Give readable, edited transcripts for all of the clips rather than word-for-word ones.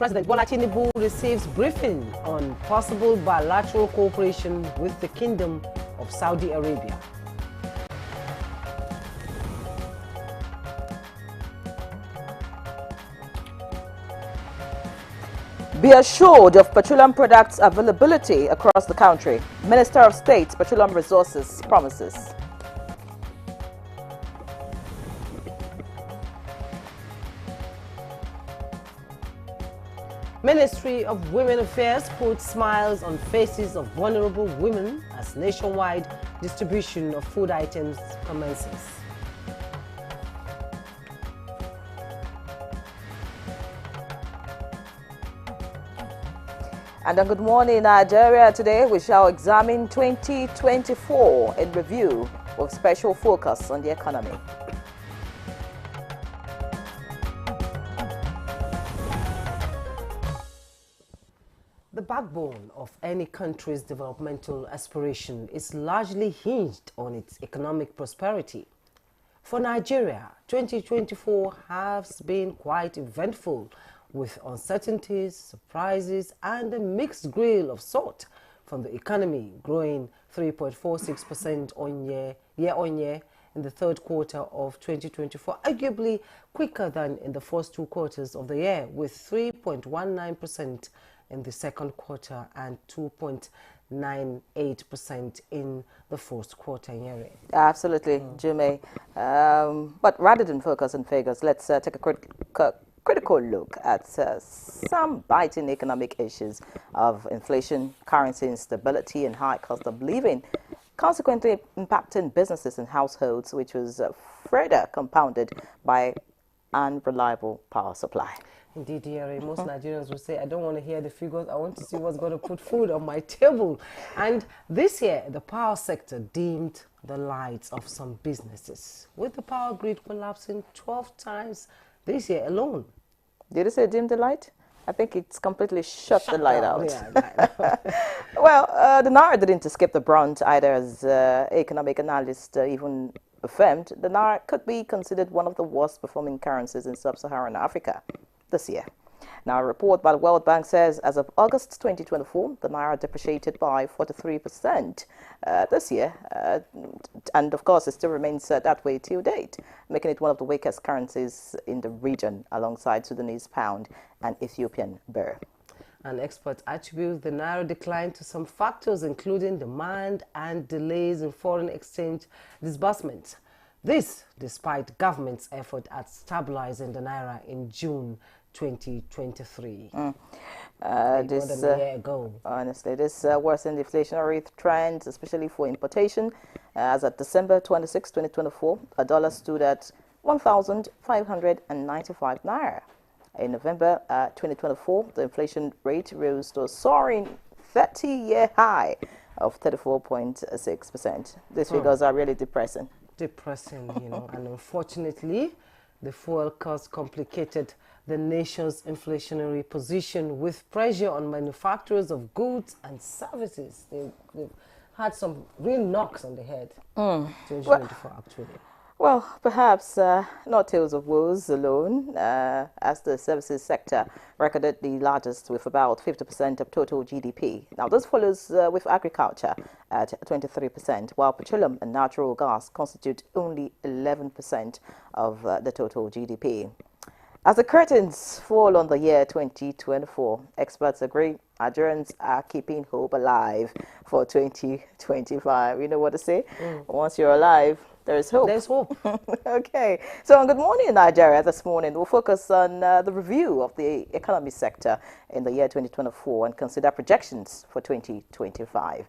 President Bola Tinubu receives briefing on possible bilateral cooperation with the Kingdom of Saudi Arabia. Be assured of petroleum products availability across the country. Minister of State, Petroleum Resources promises. Ministry of Women Affairs puts smiles on faces of vulnerable women as nationwide distribution of food items commences. And on Good Morning Nigeria today, we shall examine 2024 in review with special focus on the economy. The backbone of any country's developmental aspiration is largely hinged on its economic prosperity. For Nigeria, 2024 has been quite eventful, with uncertainties, surprises, and a mixed grill of sort, from the economy growing 3.46% year-on-year in the third quarter of 2024, arguably quicker than in the first two quarters of the year, with 3.19% in the second quarter and 2.98% in the first quarter. Absolutely, Jume. But rather than focus on figures, let's take a critical look at some biting economic issues of inflation, currency instability, and high cost of living, consequently impacting businesses and households, which was further compounded by unreliable power supply. Indeed, most Nigerians will say, I don't want to hear the figures, I want to see what's going to put food on my table. And this year, the power sector dimmed the lights of some businesses, with the power grid collapsing 12 times this year alone. Did you say dim the light? I think it's completely shut the light out. Yeah, Well, the Naira didn't escape the brunt either, as economic analysts even affirmed. The Naira could be considered one of the worst performing currencies in sub-Saharan Africa this year. Now, a report by the World Bank says as of August 2024, the Naira depreciated by 43% this year. And of course, it still remains that way till date, making it one of the weakest currencies in the region alongside Sudanese pound and Ethiopian birr. And experts attribute the Naira decline to some factors, including demand and delays in foreign exchange disbursements. This, despite government's effort at stabilizing the Naira in June 2023. More than a year ago. Honestly, this worsened inflationary trends, especially for importation. As of December 26, 2024, a dollar stood at 1,595 Naira. In November 2024, the inflation rate rose to a soaring 30-year high of 34.6%. These figures are really depressing. And unfortunately, the fuel cost complicated the nation's inflationary position, with pressure on manufacturers of goods and services. They've had some real knocks on the head. 2024, actually. Well, perhaps not tales of woes alone, as the services sector recorded the largest with about 50% of total GDP. Now, this follows with agriculture at 23%, while petroleum and natural gas constitute only 11% of the total GDP. As the curtains fall on the year 2024, experts agree Nigerians are keeping hope alive for 2025. You know what to say? Once you're alive, there's hope. There's hope. Okay. So on Good Morning Nigeria this morning, we'll focus on the review of the economy sector in the year 2024 and consider projections for 2025.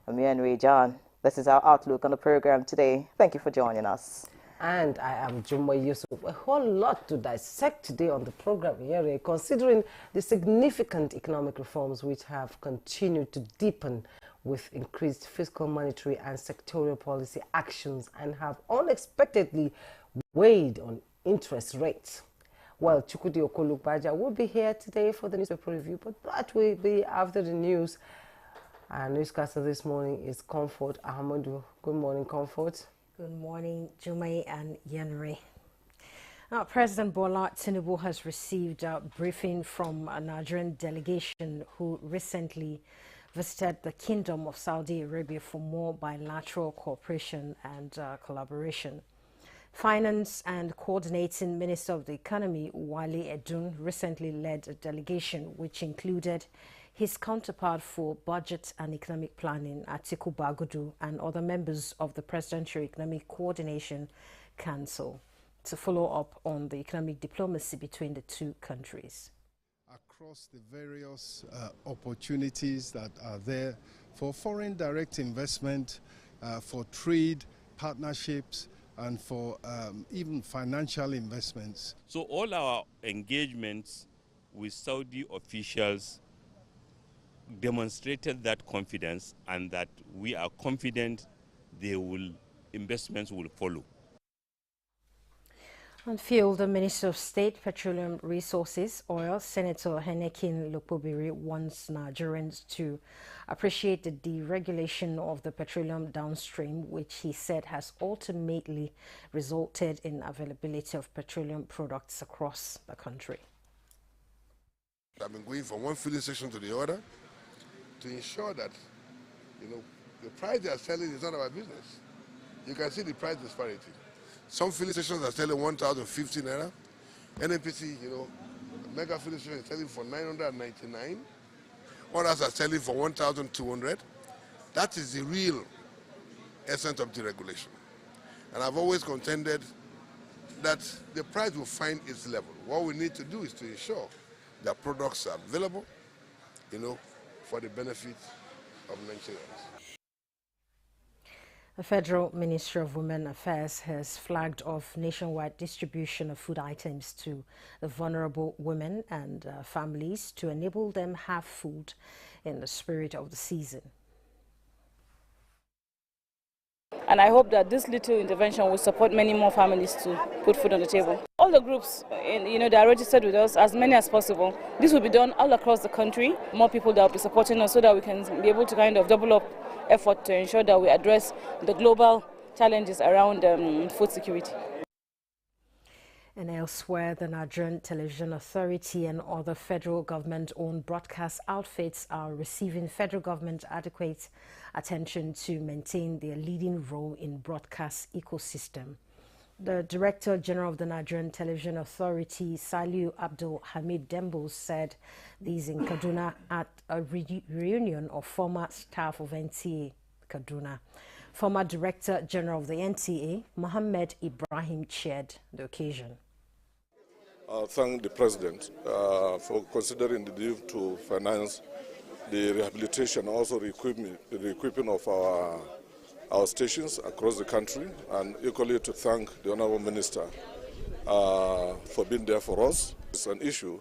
I'm Henry John. This is our outlook on the program today. Thank you for joining us. And I am Juma Yusuf. A whole lot to dissect today on the program here, considering the significant economic reforms which have continued to deepen with increased fiscal, monetary, and sectorial policy actions and have unexpectedly weighed on interest rates. Well, Chukwudi Okolukbaja will be here today for the newspaper review, but that will be after the news. Our newscaster this morning is Comfort Ahmadu. Good morning, Comfort. Good morning, Jumai and Yenri. Now, President Bola Tinubu has received a briefing from a Nigerian delegation who recently visited the Kingdom of Saudi Arabia for more bilateral cooperation and collaboration. Finance and Coordinating Minister of the Economy, Wale Edun, recently led a delegation which included his counterpart for Budget and Economic Planning, Atiku Bagudu, and other members of the Presidential Economic Coordination Council to follow up on the economic diplomacy between the two countries. Across the various opportunities that are there for foreign direct investment, for trade partnerships, and for even financial investments. So all our engagements with Saudi officials demonstrated that confidence, and that we are confident investments will follow. On field, the Minister of State, Petroleum Resources, Oil, Senator Henekin Lukpobiri wants Nigerians to appreciate the deregulation of the petroleum downstream, which he said has ultimately resulted in availability of petroleum products across the country. I've been going from one filling station to the other to ensure that, the price they are selling is none of our business. You can see the price disparity. Some filling stations are selling 1,050 naira. NNPC, mega filling station is selling for 999. Others are selling for 1,200. That is the real essence of deregulation. And I've always contended that the price will find its level. What we need to do is to ensure that products are available, for the benefit of Nigerians. The Federal Ministry of Women Affairs has flagged off nationwide distribution of food items to the vulnerable women and families to enable them have food in the spirit of the season. And I hope that this little intervention will support many more families to put food on the table. All the groups, that are registered with us, as many as possible. This will be done all across the country. More people that will be supporting us so that we can be able to kind of double up effort to ensure that we address the global challenges around food security. And elsewhere, the Nigerian Television Authority and other federal government-owned broadcast outfits are receiving federal government adequate attention to maintain their leading role in broadcast ecosystem. The Director General of the Nigerian Television Authority, Saliu Abdul Hamid Dembo, said these in Kaduna at a reunion of former staff of NTA Kaduna. Former Director General of the NTA, Mohammed Ibrahim, chaired the occasion. Thank the President for considering the need to finance the rehabilitation, also the equipping of our stations across the country, and equally to thank the Honourable Minister for being there for us. It's an issue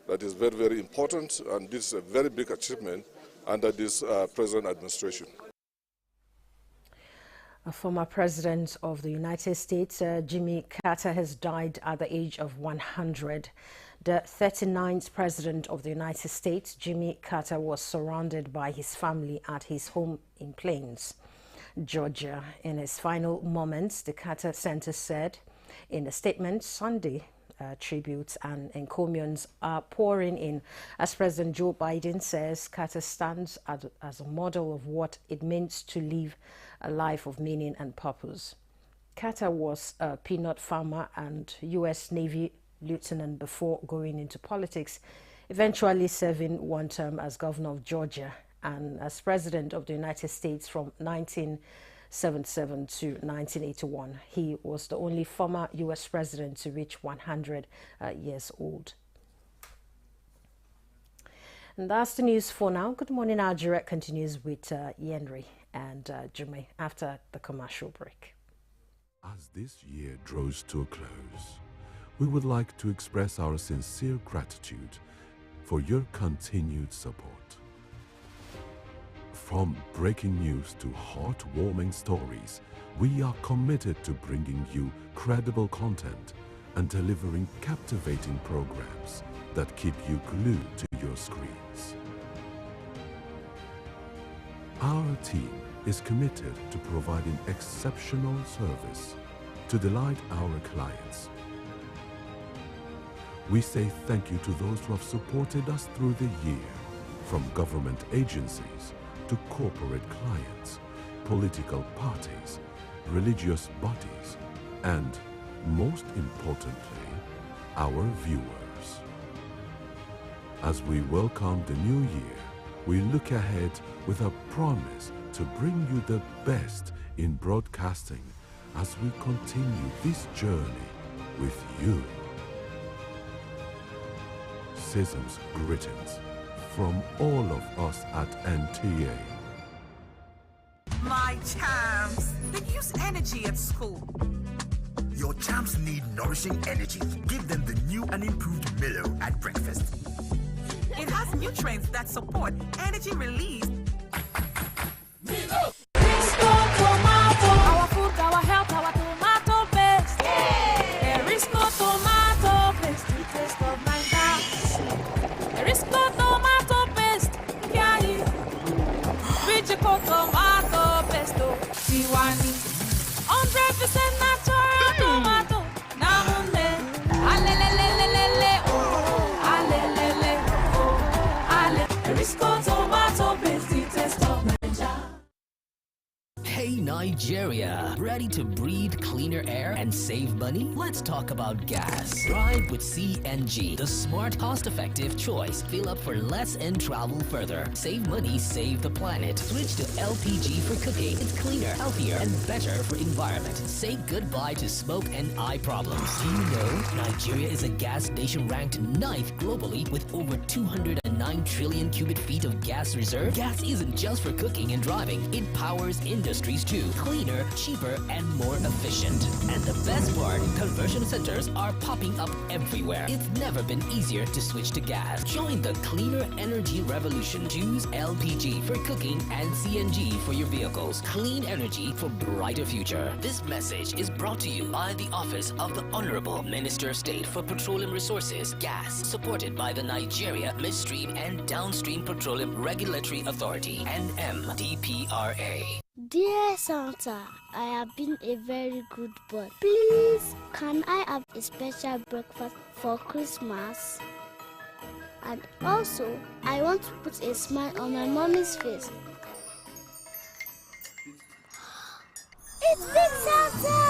that is very, very important, and this is a very big achievement under this present administration. A former president of the United States, Jimmy Carter, has died at the age of 100. The 39th president of the United States, Jimmy Carter, was surrounded by his family at his home in Plains, Georgia. In his final moments, the Carter Center said in a statement Sunday, tributes and encomiums are pouring in. As President Joe Biden says, Carter stands as a model of what it means to live a life of meaning and purpose. Carter was a peanut farmer and U.S. Navy lieutenant before going into politics, eventually serving one term as governor of Georgia and as president of the United States from 1977 to 1981. He was the only former U.S. president to reach 100 years old. And that's the news for now. Good morning. Our direct continues with Yenri and Jume after the commercial break. As this year draws to a close, we would like to express our sincere gratitude for your continued support. From breaking news to heartwarming stories, we are committed to bringing you credible content and delivering captivating programs that keep you glued to your screens. Our team is committed to providing exceptional service to delight our clients. We say thank you to those who have supported us through the year, from government agencies to corporate clients, political parties, religious bodies, and, most importantly, our viewers. As we welcome the new year, we look ahead with a promise to bring you the best in broadcasting as we continue this journey with you. Season's greetings from all of us at NTA. My champs, they use energy at school. Your champs need nourishing energy. Give them the new and improved Milo at breakfast. It has nutrients that support energy release. Milo! Our food, our health, our tomato paste. There is no tomato paste to taste of Naija. There is no tomato paste. Vigico tomato pesto. Tiwani. 100% natural tomato. Namunde. Alelelelelele. Oh. Alelele. Oh. Ale. There is no tomato paste to taste of Naija. Hey Nigeria, ready to breathe cleaner air and save money? Let's talk about gas. Drive with CNG, the smart, cost-effective choice. Fill up for less and travel further. Save money, save the planet. Switch to LPG for cooking. It's cleaner, healthier, and better for environment. Say goodbye to smoke and eye problems. Do you know Nigeria is a gas nation ranked 9th globally with over 209 trillion cubic feet of gas reserve? Gas isn't just for cooking and driving. It powers industries too. Cleaner, cheaper, and more efficient. And the best part, conversion centers are popping up everywhere. It's never been easier to switch to gas. Join the cleaner energy revolution. Choose LPG for cooking and CNG for your vehicles. Clean energy for brighter future. This message is brought to you by the Office of the Honorable Minister of State for Petroleum Resources, Gas, supported by the Nigeria Midstream and Downstream Petroleum Regulatory Authority, NMDPRA. Dear Santa, I have been a very good boy. Please, can I have a special breakfast for Christmas? And also, I want to put a smile on my mommy's face. It's Big Santa!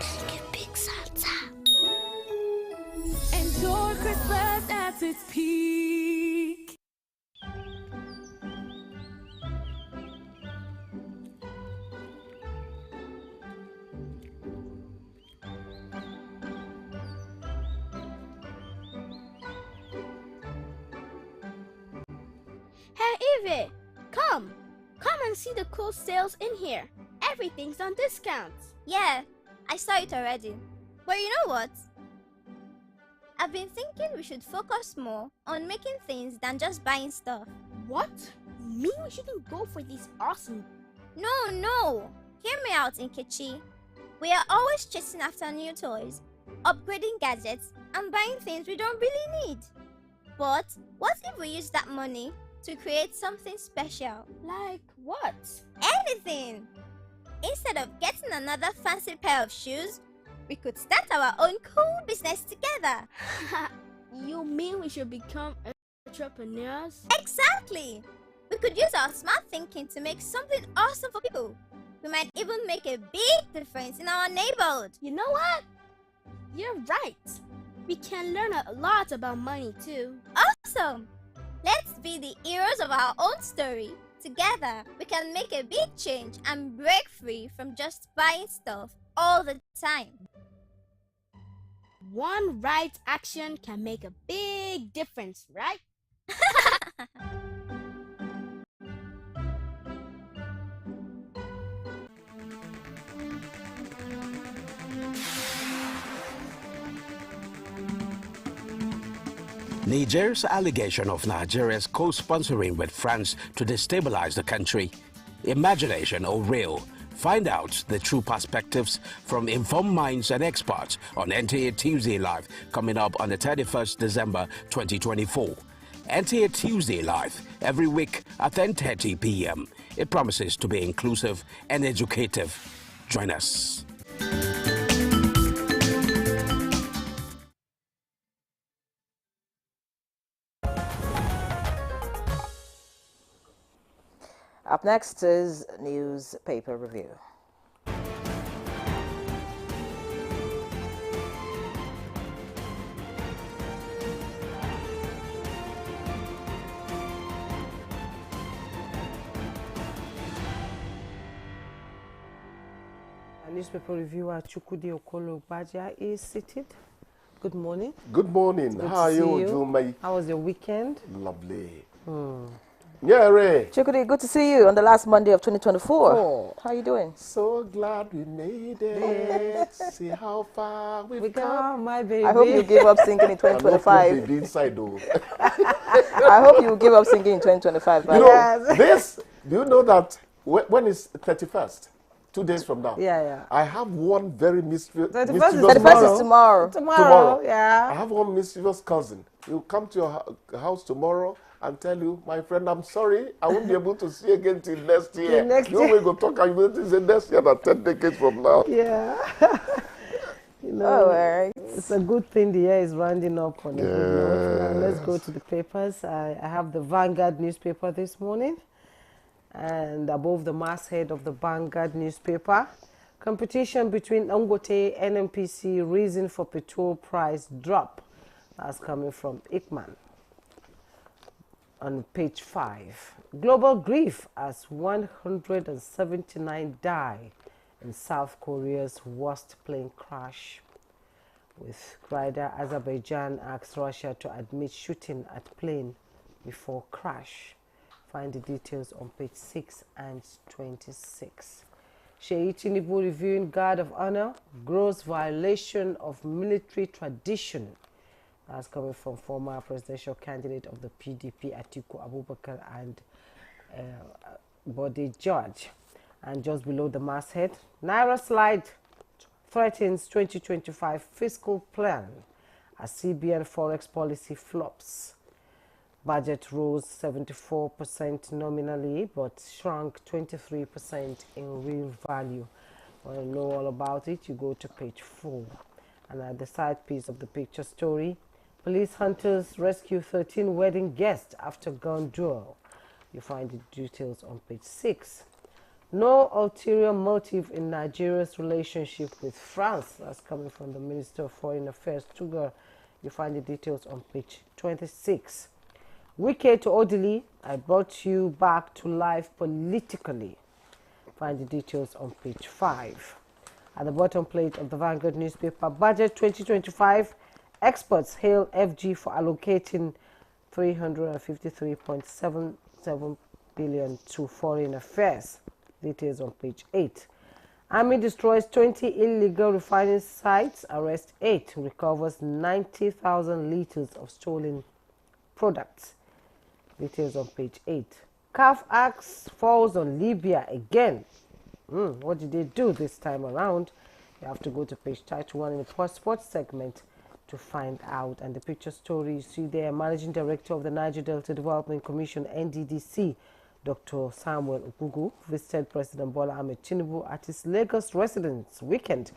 Thank you, Big Santa. Enjoy Christmas at its peak. Hey Evie, come and see the cool sales in here. Everything's on discount. Yeah, I saw it already. But you know what? I've been thinking we should focus more on making things than just buying stuff. What? You mean we shouldn't go for these awesome... No. Hear me out, Nkechi. We are always chasing after new toys, upgrading gadgets, and buying things we don't really need. But what if we use that money to create something special? Like what? Anything! Instead of getting another fancy pair of shoes, we could start our own cool business together. You mean we should become entrepreneurs? Exactly! We could use our smart thinking to make something awesome for people. We might even make a big difference in our neighborhood. You know what? You're right. We can learn a lot about money too. Awesome! Let's be the heroes of our own story. Together, we can make a big change and break free from just buying stuff all the time. One right action can make a big difference, right? Niger's allegation of Nigeria's co-sponsoring with France to destabilize the country. Imagination or real? Find out the true perspectives from informed minds and experts on NTA Tuesday Live, coming up on the 31st December 2024. NTA Tuesday Live, every week at 10:30 p.m. It promises to be inclusive and educative. Join us. Up next is newspaper review. Newspaper reviewer Chukwudi Okolo Baja is seated. Good morning. Good morning. How are you, Jumai? How was your weekend? Lovely. Yeah, Ray. Chukwudi, good to see you on the last Monday of 2024. How are you doing? So glad we made it. See how far we've come, my baby. I hope you give up singing in 2025. I'm not inside though. I hope you give up singing in 2025. You know, this, do you know that when it's 31st? 2 days from now. Yeah. I have one very mischievous. 31st is tomorrow. Tomorrow, yeah. I have one mischievous cousin. He'll come to your house tomorrow and tell you, my friend, I'm sorry, I won't be able to see you again till next year. You will go talk and you will say next year, that 10 decades from now. Yeah. You know, it's a good thing the year is rounding up on a good note. Now let's go to the papers. I have the Vanguard newspaper this morning. And above the masthead of the Vanguard newspaper, competition between Dangote and NNPC, reason for petrol price drop. That's coming from Ikman. On page 5, global grief as 179 die in South Korea's worst plane crash. With rider Azerbaijan asks Russia to admit shooting at plane before crash. Find the details on page 6 and 26. Sheyi Tinubu reviewing Guard of Honor, gross violation of military tradition. That's coming from former presidential candidate of the PDP, Atiku Abubakar, and Bode George. And just below the masthead, Naira slide threatens 2025 fiscal plan as CBN forex policy flops. Budget rose 74% nominally, but shrunk 23% in real value. Want to know all about it? You go to page 4. And at the side piece of the picture story, police hunters rescue 13 wedding guests after gun duel. You find the details on page 6. No ulterior motive in Nigeria's relationship with France. That's coming from the Minister of Foreign Affairs, Tugar. You find the details on page 26. Wike to Odili, I brought you back to life politically. Find the details on page 5. At the bottom plate of the Vanguard newspaper, budget 2025, experts hail FG for allocating 353.77 billion to foreign affairs. Details on page 8. Army destroys 20 illegal refining sites, arrests 8, recovers 90,000 liters of stolen products. Details on page 8. CAF axe falls on Libya again. What did they do this time around? You have to go to page 31 in the sports segment to find out. And the picture story you see there, Managing Director of the Niger Delta Development Commission, NDDC, Dr. Samuel Okugu, visited President Bola Ahmed Tinubu at his Lagos residence weekend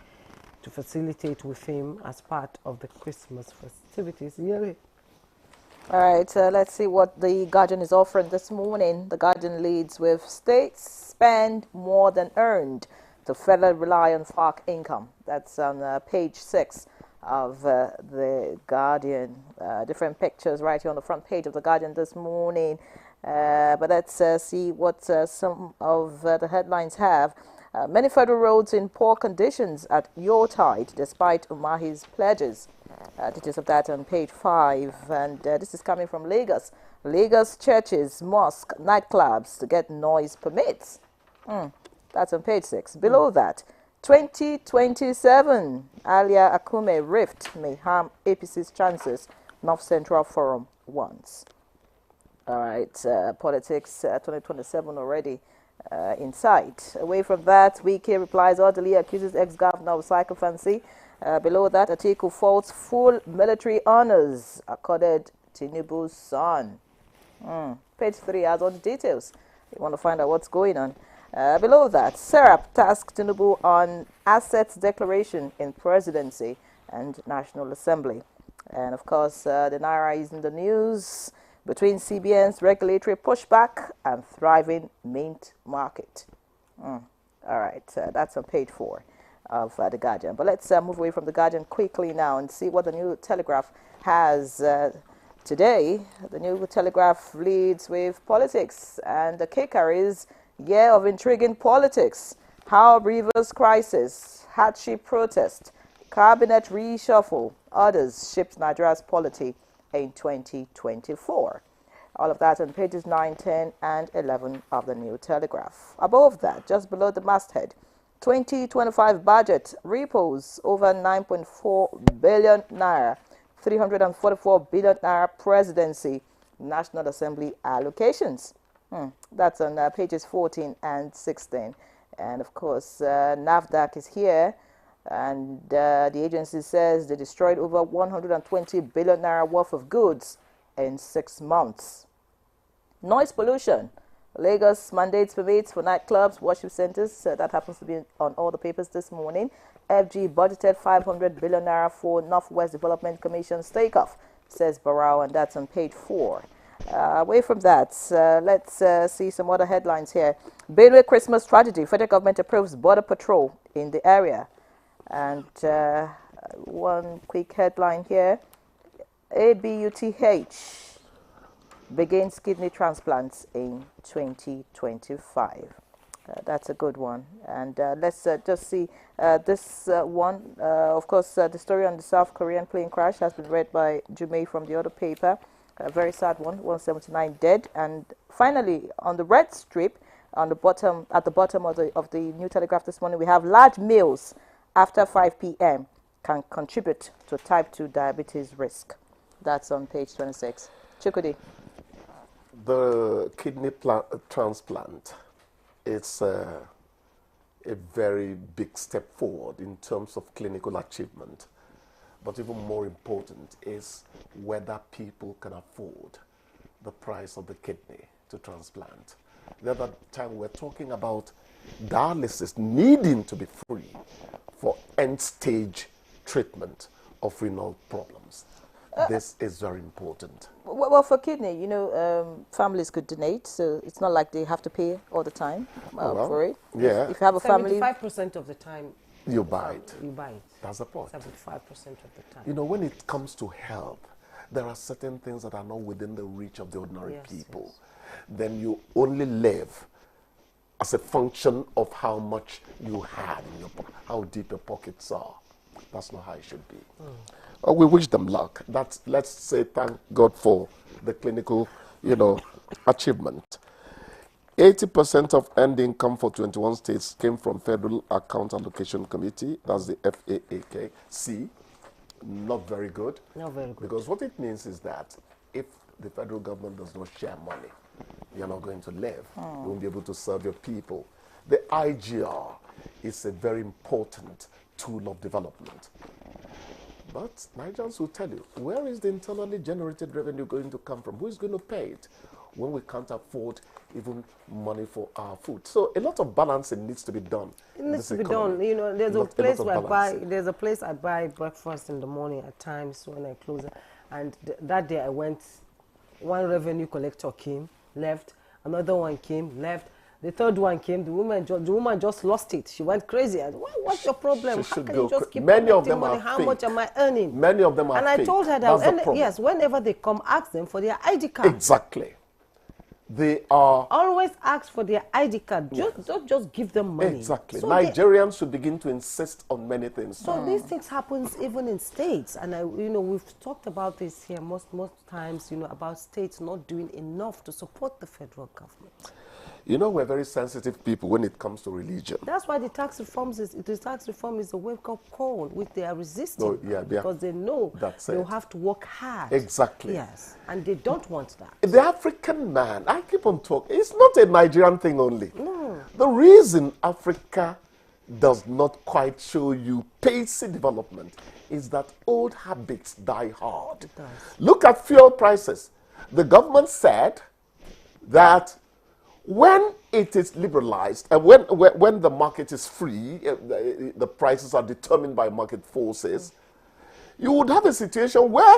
to facilitate with him as part of the Christmas festivities. All right, let's see what the Guardian is offering this morning. The Guardian leads with states spend more than earned to further rely on FARC income. That's on page 6 of the Guardian. Different pictures right here on the front page of the Guardian this morning. But let's see what some of the headlines have. Many federal roads in poor conditions at Yuletide despite Umahi's pledges. Details of that on page 5. And this is coming from Lagos. Lagos churches, mosques, nightclubs to get noise permits. That's on page 6. Below that, 2027, Alia Akume rift may harm APC's chances, North Central Forum wants. All right, politics 2027 already in sight. Away from that, Wike replies orderly, accuses ex-governor of sycophancy. Below that, Atiku faults full military honors accorded Tinubu's son. Page 3 has all the details. You want to find out what's going on. Below that, Serap tasked Tinubu on assets declaration in presidency and National Assembly. And of course, the Naira is in the news between CBN's regulatory pushback and thriving mint market. All right, that's on page 4 of The Guardian. But let's move away from The Guardian quickly now and see what the New Telegraph has today. The New Telegraph leads with politics, and the kicker is year of intriguing politics. How Rivers crisis, hardship protest, cabinet reshuffle, others shaped Nigeria's polity in 2024. All of that on pages 9, 10, and 11 of the New Telegraph. Above that, just below the masthead, 2025 budget repos over 9.4 billion naira, 344 billion naira presidency, National Assembly allocations. That's on pages 14 and 16. And of course, NAFDAC is here, and the agency says they destroyed over 120 billion naira worth of goods in 6 months. Noise pollution. Lagos mandates permits for nightclubs, worship centers. That happens to be on all the papers this morning. FG budgeted 500 billion naira for Northwest Development Commission takeoff, says Barrow, and that's on page 4. Away from that, let's see some other headlines here. Benue Christmas tragedy. Federal government approves border patrol in the area. And one quick headline here. ABUTH begins kidney transplants in 2025. That's a good one. And let's just see this one. Of course, the story on the South Korean plane crash has been read by Jumei from the other paper. A very sad one, 179 dead. And finally, on the red strip, on the bottom, at the bottom of the New Telegraph this morning, we have large meals after 5 p.m. can contribute to type 2 diabetes risk. That's on page 26. Chukudi. The kidney transplant, it's a very big step forward in terms of clinical achievement. But even more important is whether people can afford the price of the kidney to transplant. The other time we're talking about dialysis needing to be free for end-stage treatment of renal problems. This is very important. Well, for kidney, you know, families could donate, so it's not like they have to pay all the time for it. Yeah. If you have a family, 75% of the time, you buy it. You buy it. That's the point. 75% of the time. You know, when it comes to health, there are certain things that are not within the reach of the ordinary people. Then you only live as a function of how much you have in your pocket, how deep your pockets are. That's not how it should be. We wish them luck. Let's say thank God for the clinical, achievement. 80% of earned income for 21 states came from Federal Account Allocation Committee. That's the FAAC. Not very good. Not very good. Because what it means is that if the federal government does not share money, you're not going to live. You won't be able to serve your people. The IGR is a very important tool of development. But Nigerians will tell you, where is the internally generated revenue going to come from? Who is going to pay it when we can't afford even money for our food? So a lot of balancing needs to be done. It needs to be done. You know, there's a place I buy breakfast in the morning at times when I close it. And that day I went, one revenue collector came, left, another one came, left. The third one came, the woman just lost it. She went crazy. I said, what's your problem? How can you just keep collecting money? How much am I earning? Many of them are fake. And I told her that, yes, whenever they come, ask them for their ID card. Exactly. They are... Always ask for their ID card. Don't just give them money. Exactly. So Nigerians should begin to insist on many things. So these things happens even in states. And, we've talked about this here most times, about states not doing enough to support the federal government. We're very sensitive people when it comes to religion. That's why the tax reform is a wake-up call, which they are resisting because they know they'll have to work hard. Exactly. Yes, and they don't want that. The African man, I keep on talking, it's not a Nigerian thing only. No. The reason Africa does not quite show you pacey development is that old habits die hard. It does. Look at fuel prices. The government said that when it is liberalized, and when the market is free, the prices are determined by market forces, you would have a situation where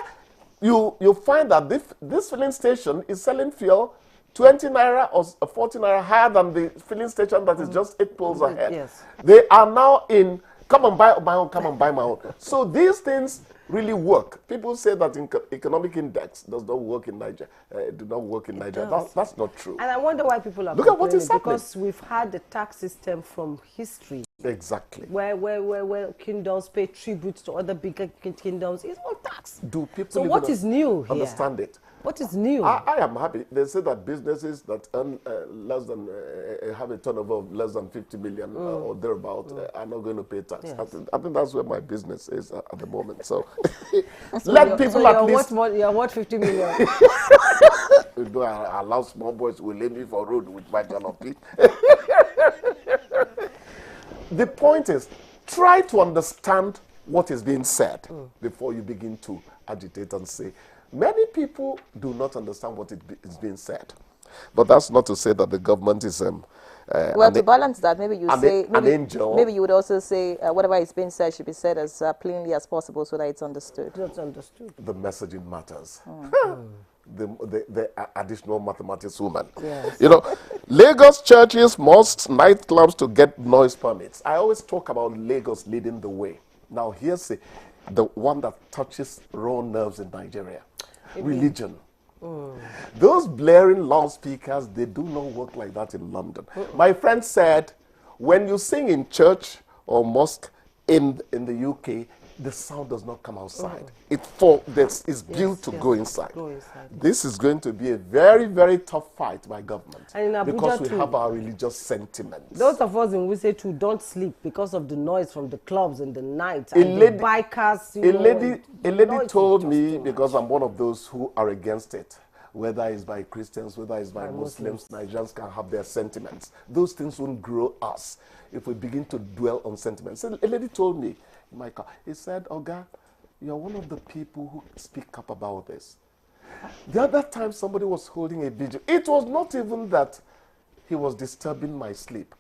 you find that this filling station is selling fuel 20 naira or 40 naira higher than the filling station that is just 8 poles ahead. Yes. They are now in, come and buy my own, come and buy my own. So these things really work. People say that economic index does not work in Nigeria. Do not work in Nigeria. That's not true. And I wonder why people are Look at what is happening. Because we've had the tax system from history. Exactly. Where kingdoms pay tribute to other bigger kingdoms. It's all tax. Do people so what is new here? Understand it? What is new? I am happy. They say that businesses that earn less than, have a turnover of less than 50 million or thereabout are not going to pay tax. Yes. I think that's where my business is at the moment. So, let people at least... You're what 50 million? You know, I allow small boys who lay me for road with my jalopy. The point is, try to understand what is being said before you begin to agitate and say. Many people do not understand what is being said. But that's not to say that the government is... well, to balance that, maybe you say... an angel. Maybe you would also say whatever is being said should be said as plainly as possible so that it's understood. It's understood. The messaging matters. The additional mathematics woman. Yes. You know, Lagos churches, mosques, nightclubs to get noise permits. I always talk about Lagos leading the way. Now, here's the one that touches raw nerves in Nigeria. Religion. Those blaring loudspeakers, they do not work like that in London. My friend said, when you sing in church or mosque in the UK, the sound does not come outside. It's built to go inside. This is going to be a very, very tough fight by government because we have our religious sentiments. Those of us in Wuse too don't sleep because of the noise from the clubs in the night and the bikers. A lady told me, because I'm one of those who are against it, whether it's by Christians, whether it's by Muslims, Nigerians can have their sentiments. Those things won't grow us if we begin to dwell on sentiments. So a lady told me in my car, he said, Oga, you're one of the people who speak up about this. The other time somebody was holding a vigil, it was not even that he was disturbing my sleep.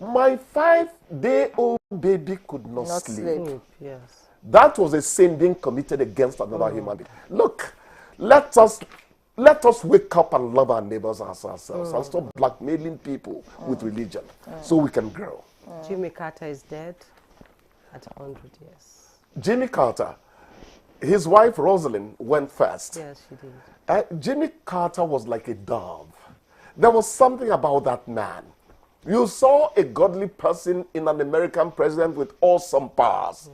My 5-day-old baby could not sleep. Yes. That was a sin being committed against another human being. Look, let us wake up and love our neighbors as ourselves and stop blackmailing people with religion so we can grow. Jimmy Carter is dead at 100 years. Jimmy Carter, his wife Rosalind went first. Yes, she did. Jimmy Carter was like a dove. There was something about that man. You saw a godly person in an American president with awesome powers.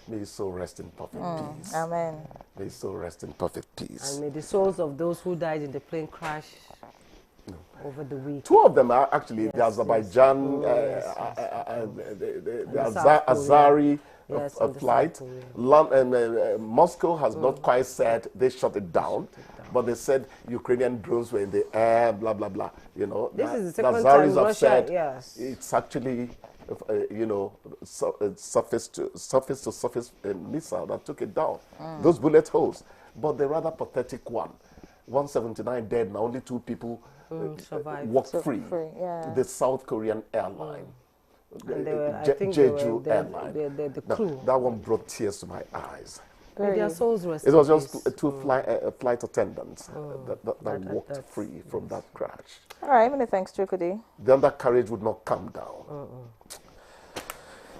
May his soul rest in perfect peace. Amen. May his soul rest in perfect peace. And may the souls of those who died in the plane crash over the week. 2 of them are actually the Azerbaijan, the Azari flight. Moscow has not quite said they shut it down, but they said Ukrainian drones were in the air, blah, blah, blah. You know, this is the second time Russia, have said it's actually, you know, surface to surface missile that took it down. Those bullet holes. But the rather pathetic one, 179 dead and only 2 people walked free. The South Korean airline. Jeju airline. The crew. That one brought tears to my eyes. Their souls rest. It was just 2 flight attendants that walked free from that crash. All right, many thanks, Chukwudi. The undercarriage would not come down.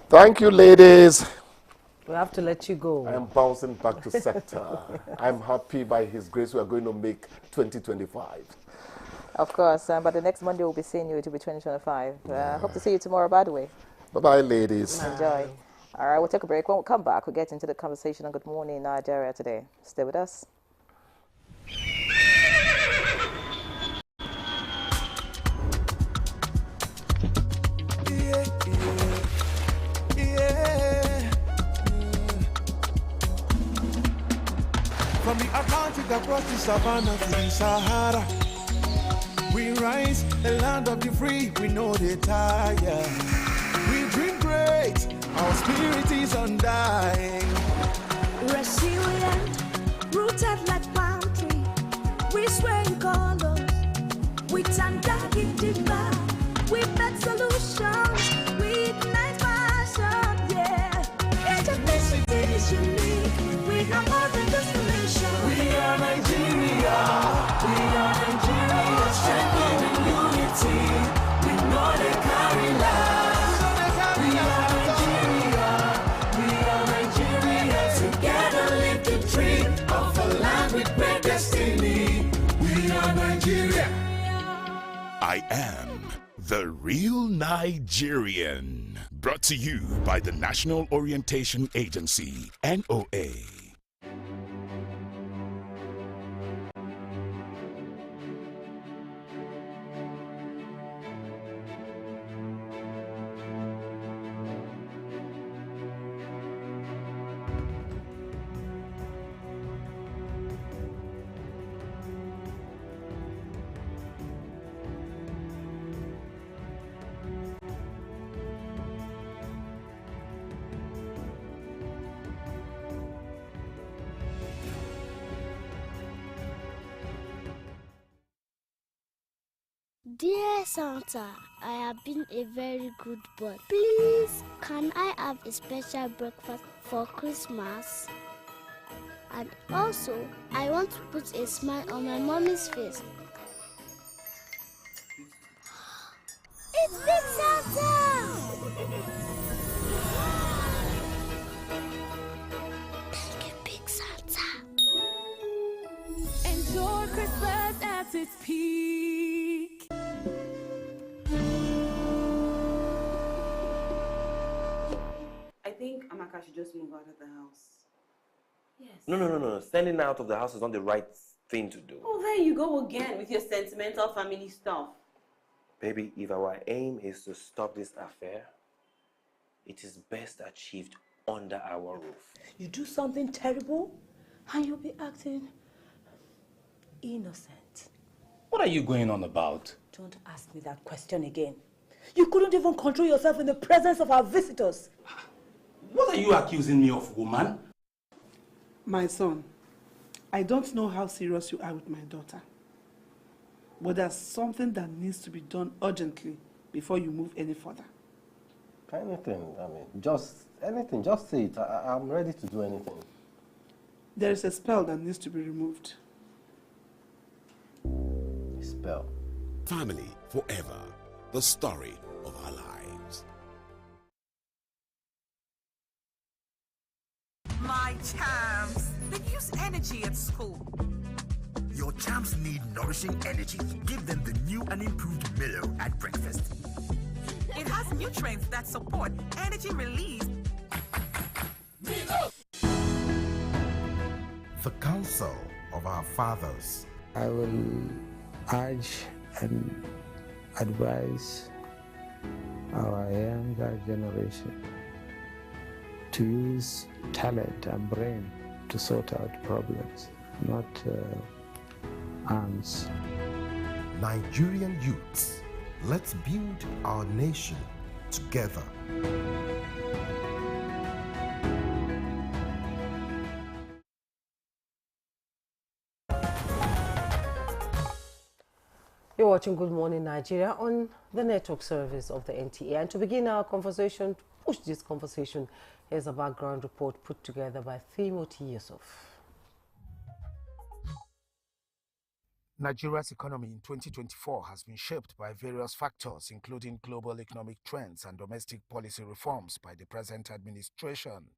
Thank you, ladies. We have to let you go. I am bouncing back to sector. I'm happy by His grace we are going to make 2025. Of course, but the next Monday we'll be seeing you. It will be 2025. Hope to see you tomorrow, by the way. Bye-bye, ladies. Enjoy. All right, we'll take a break. When we come back, we'll get into the conversation on Good Morning Nigeria today. Stay with us. From the Atlantic across the savannah to the Sahara, we rise, the land of the free, we know they tire. We dream great, our spirit is undying. Resilient, rooted like palm tree, we sway in colors, with undying demand, we make solutions, we ignite passion, yeah. Each ethnicity is unique, we have more than just a nation. We are I am the real Nigerian. Brought to you by the National Orientation Agency, NOA. Dear Santa, I have been a very good boy. Please, can I have a special breakfast for Christmas? And also, I want to put a smile on my mommy's face. It's Big Santa! Thank you, Big Santa. Enjoy Christmas at its peak. I think Amaka should just move out of the house. Yes. No. Standing out of the house is not the right thing to do. Oh, there you go again with your sentimental family stuff. Baby, if our aim is to stop this affair, it is best achieved under our roof. You do something terrible and you'll be acting innocent. What are you going on about? Don't ask me that question again. You couldn't even control yourself in the presence of our visitors. What are you accusing me of, woman? My son, I don't know how serious you are with my daughter, but there's something that needs to be done urgently before you move any further. Anything, just anything, just say it. I'm ready to do anything. There is a spell that needs to be removed. Spell. Family forever. The story of our lives. My champs, they use energy at school. Your champs need nourishing energy. Give them the new and improved Milo at breakfast. It has nutrients that support energy release. The counsel of our fathers. I will urge and advise our younger generation to use talent and brain to sort out problems, not arms. Nigerian youths, let's build our nation together. You're watching Good Morning Nigeria on the network service of the NTA. And to begin our conversation, to push this conversation, here's a background report put together by Timothy Yusuf. Nigeria's economy in 2024 has been shaped by various factors, including global economic trends and domestic policy reforms by the present administration.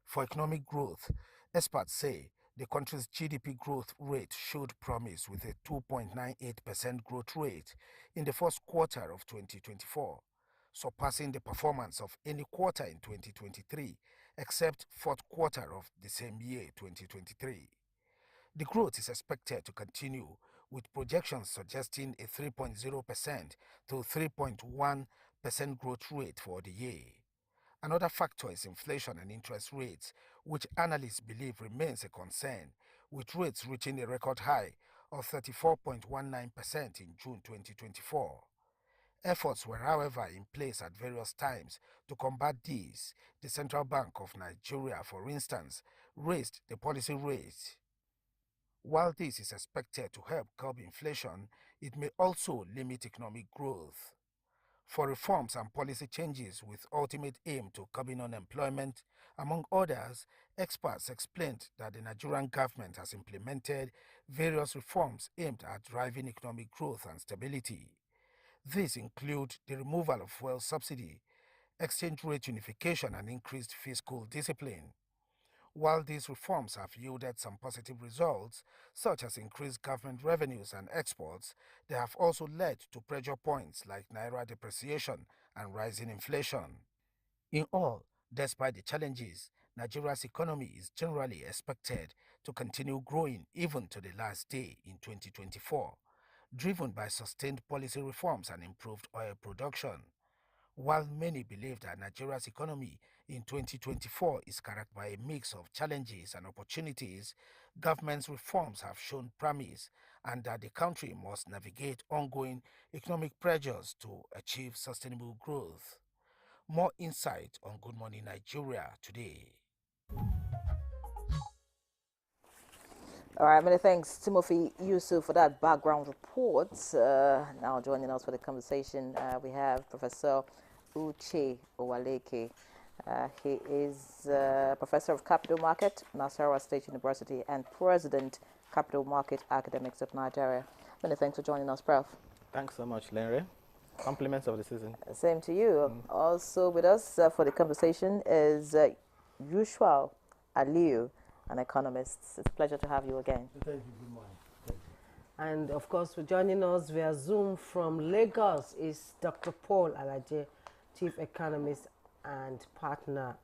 For economic growth, experts say the country's GDP growth rate showed promise with a 2.98% growth rate in the first quarter of 2024, surpassing the performance of any quarter in 2023, except fourth quarter of the same year, 2023. The growth is expected to continue, with projections suggesting a 3.0% to 3.1% growth rate for the year. Another factor is inflation and interest rates, which analysts believe remains a concern, with rates reaching a record high of 34.19% in June 2024. Efforts were, however, in place at various times to combat these. The Central Bank of Nigeria, for instance, raised the policy rate. While this is expected to help curb inflation, it may also limit economic growth. For reforms and policy changes with ultimate aim to curbing unemployment, among others, experts explained that the Nigerian government has implemented various reforms aimed at driving economic growth and stability. These include the removal of fuel subsidy, exchange rate unification, and increased fiscal discipline. While these reforms have yielded some positive results, such as increased government revenues and exports, they have also led to pressure points like naira depreciation and rising inflation. In all, despite the challenges, Nigeria's economy is generally expected to continue growing even to the last day in 2024, driven by sustained policy reforms and improved oil production. While many believe that Nigeria's economy in 2024 is characterized by a mix of challenges and opportunities, government's reforms have shown promise and that the country must navigate ongoing economic pressures to achieve sustainable growth. More insight on Good Morning Nigeria today. All right, many thanks, Timothy Yusuf, for that background report. Now joining us for the conversation, we have Professor Uche Owaleke. He is Professor of Capital Market, Nasarawa State University, and President, Capital Market Academics of Nigeria. Many thanks for joining us, Prof. Thanks so much, Larry. Compliments of the season. Same to you. Also with us for the conversation is Yushua Aliyu, an economist. It's a pleasure to have you again. Thank you. Good morning. And of course, for joining us via Zoom from Lagos is Dr. Paul Alaje, Chief Economist and Partner,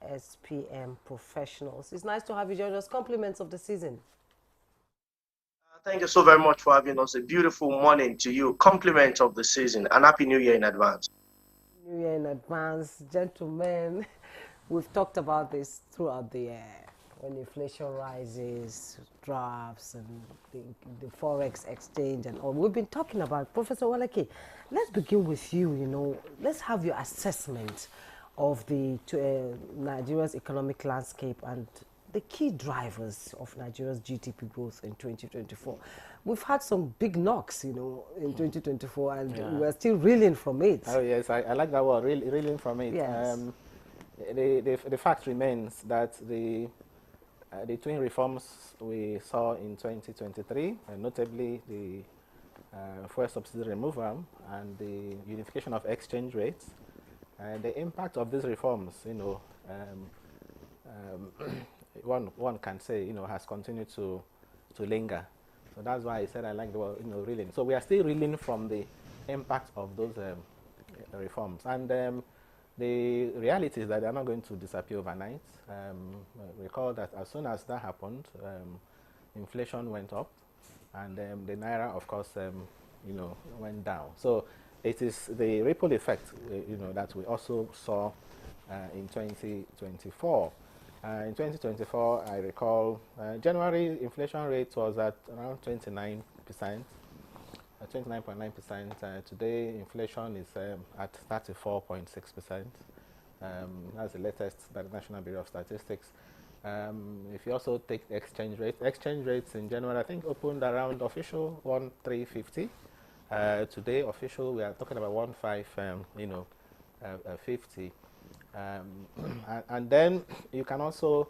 SPM Professionals. It's nice to have you join us. Compliments of the season. Thank you so very much for having us. A beautiful morning to you. Compliment of the season and Happy New Year in advance. New Year in advance. Gentlemen, we've talked about this throughout the year. When inflation rises, drafts, and the forex exchange and all. We've been talking about, Professor Owaleke, let's begin with you, let's have your assessment of the Nigeria's economic landscape and the key drivers of Nigeria's GDP growth in 2024. We've had some big knocks, in 2024, and we're still reeling from it. Oh, yes, I like that word, reeling from it. Yes. The fact remains that the twin reforms we saw in 2023, notably the fuel subsidy removal and the unification of exchange rates, the impact of these reforms, one can say, has continued to linger. So that's why I said I like the word, reeling. So we are still reeling from the impact of those reforms. And the reality is that they are not going to disappear overnight. Recall that as soon as that happened, inflation went up, and the naira, of course, went down. So it is the ripple effect, that we also saw in 2024. In 2024, I recall January inflation rate was at around 29%, 29.9%. Today, inflation is at 34.6%. That's the latest by the National Bureau of Statistics. If you also take the exchange rates in January, I think opened around official 1,350. Today, official, we are talking about 1,550. And then you can also,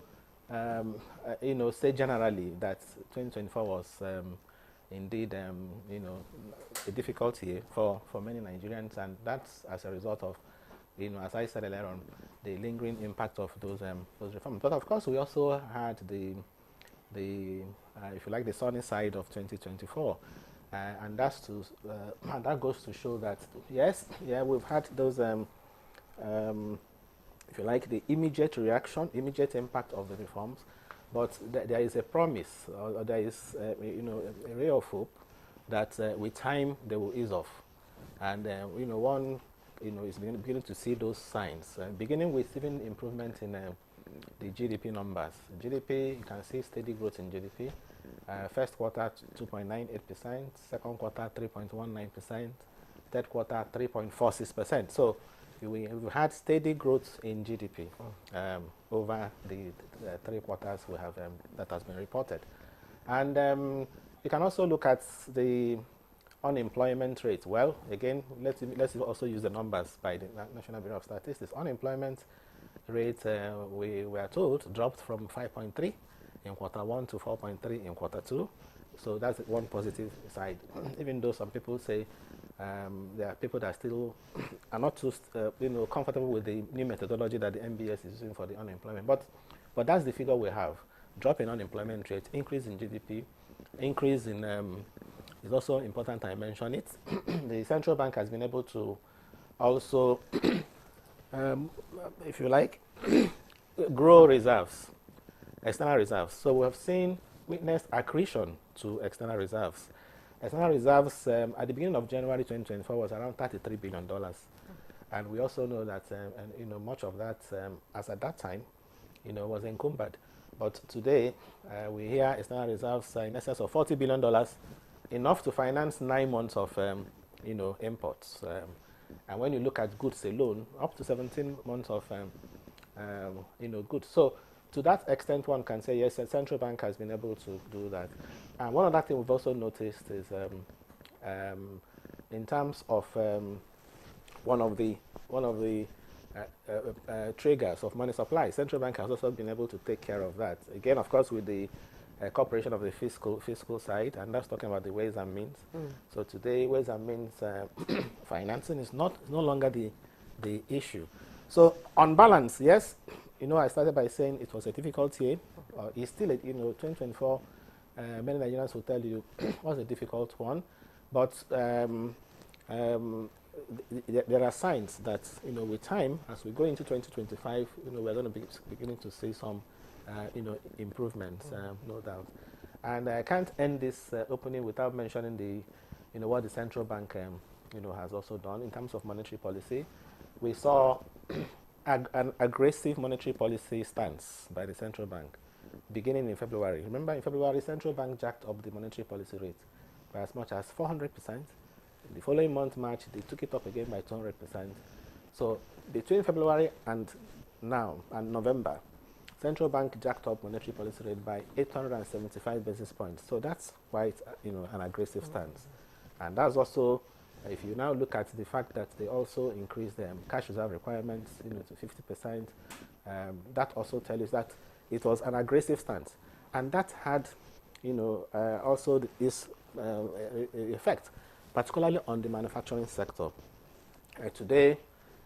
say generally that 2024 was indeed, a difficult year for many Nigerians, and that's as a result of, as I said earlier on, the lingering impact of those reforms. But of course, we also had the if you like, the sunny side of 2024, and that's and that goes to show that yes, we've had those. If you like, the immediate reaction, immediate impact of the reforms, but there is a promise, or there is, a ray of hope that with time they will ease off, and one, is beginning to see those signs, beginning with even improvement in the GDP numbers. GDP, you can see steady growth in GDP. First quarter 2.98%, second quarter 3.19%, third quarter 3.46%. So we've had steady growth in GDP over the 3 quarters we have that has been reported. And you can also look at the unemployment rate. Well, again, let's also use the numbers by the National Bureau of Statistics. Unemployment rate, we were told, dropped from 5.3 in quarter 1 to 4.3 in quarter 2. So that's one positive side, even though some people say there are people that still are not too, comfortable with the new methodology that the MBS is using for the unemployment. But that's the figure we have. Drop in unemployment rate, increase in GDP, increase in, it's also important I mention it. The central bank has been able to also, if you like, grow reserves, external reserves. So we have witnessed accretion to external reserves. External reserves at the beginning of January 2024 was around $33 billion. And we also know that, much of that, as at that time, was encumbered. But today, we hear external reserves in excess of $40 billion, enough to finance 9 months of, imports. And when you look at goods alone, up to 17 months of, goods. So to that extent, one can say, yes, the central bank has been able to do that. And one other thing we've also noticed is in terms of one of the triggers of money supply, central bank has also been able to take care of that. Again, of course, with the cooperation of the fiscal side, and that's talking about the ways and means. So today, ways and means financing is no longer the issue. So on balance, yes, I started by saying it was a difficult year. It's still, 2024, many Nigerians will tell you was a difficult one. But there are signs that, with time, as we go into 2025, we're going to be beginning to see some, improvements, no doubt. And I can't end this opening without mentioning the, what the central bank, has also done in terms of monetary policy. We saw an aggressive monetary policy stance by the central bank beginning in February. Remember, in February, central bank jacked up the monetary policy rate by as much as 400%. The following month, March, they took it up again by 200%. So between February and now, and November, central bank jacked up monetary policy rate by 875 basis points. So that's quite, an aggressive stance. And that's also, if you now look at the fact that they also increased their cash reserve requirements, to 50%, that also tells you that it was an aggressive stance. And that had, also this effect, particularly on the manufacturing sector. Today,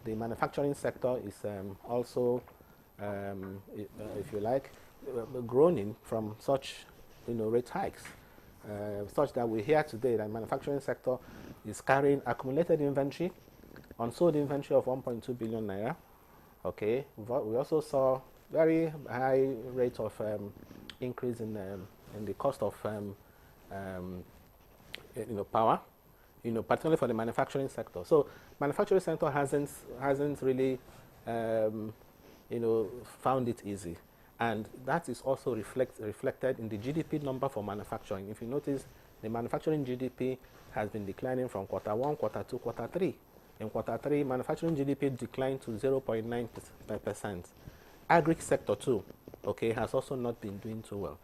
the manufacturing sector is also, if you like, groaning from such, rate hikes, such that we hear today that the manufacturing sector is carrying accumulated inventory, unsold inventory of 1.2 billion naira. Okay, we also saw very high rate of increase in the cost of power, particularly for the manufacturing sector. So manufacturing sector hasn't really found it easy, and that is also reflected in the GDP number for manufacturing. If you notice, the manufacturing GDP has been declining from quarter 1, quarter 2, quarter 3. In quarter 3, manufacturing GDP declined to 0.9%. Agri sector too, okay, has also not been doing too well,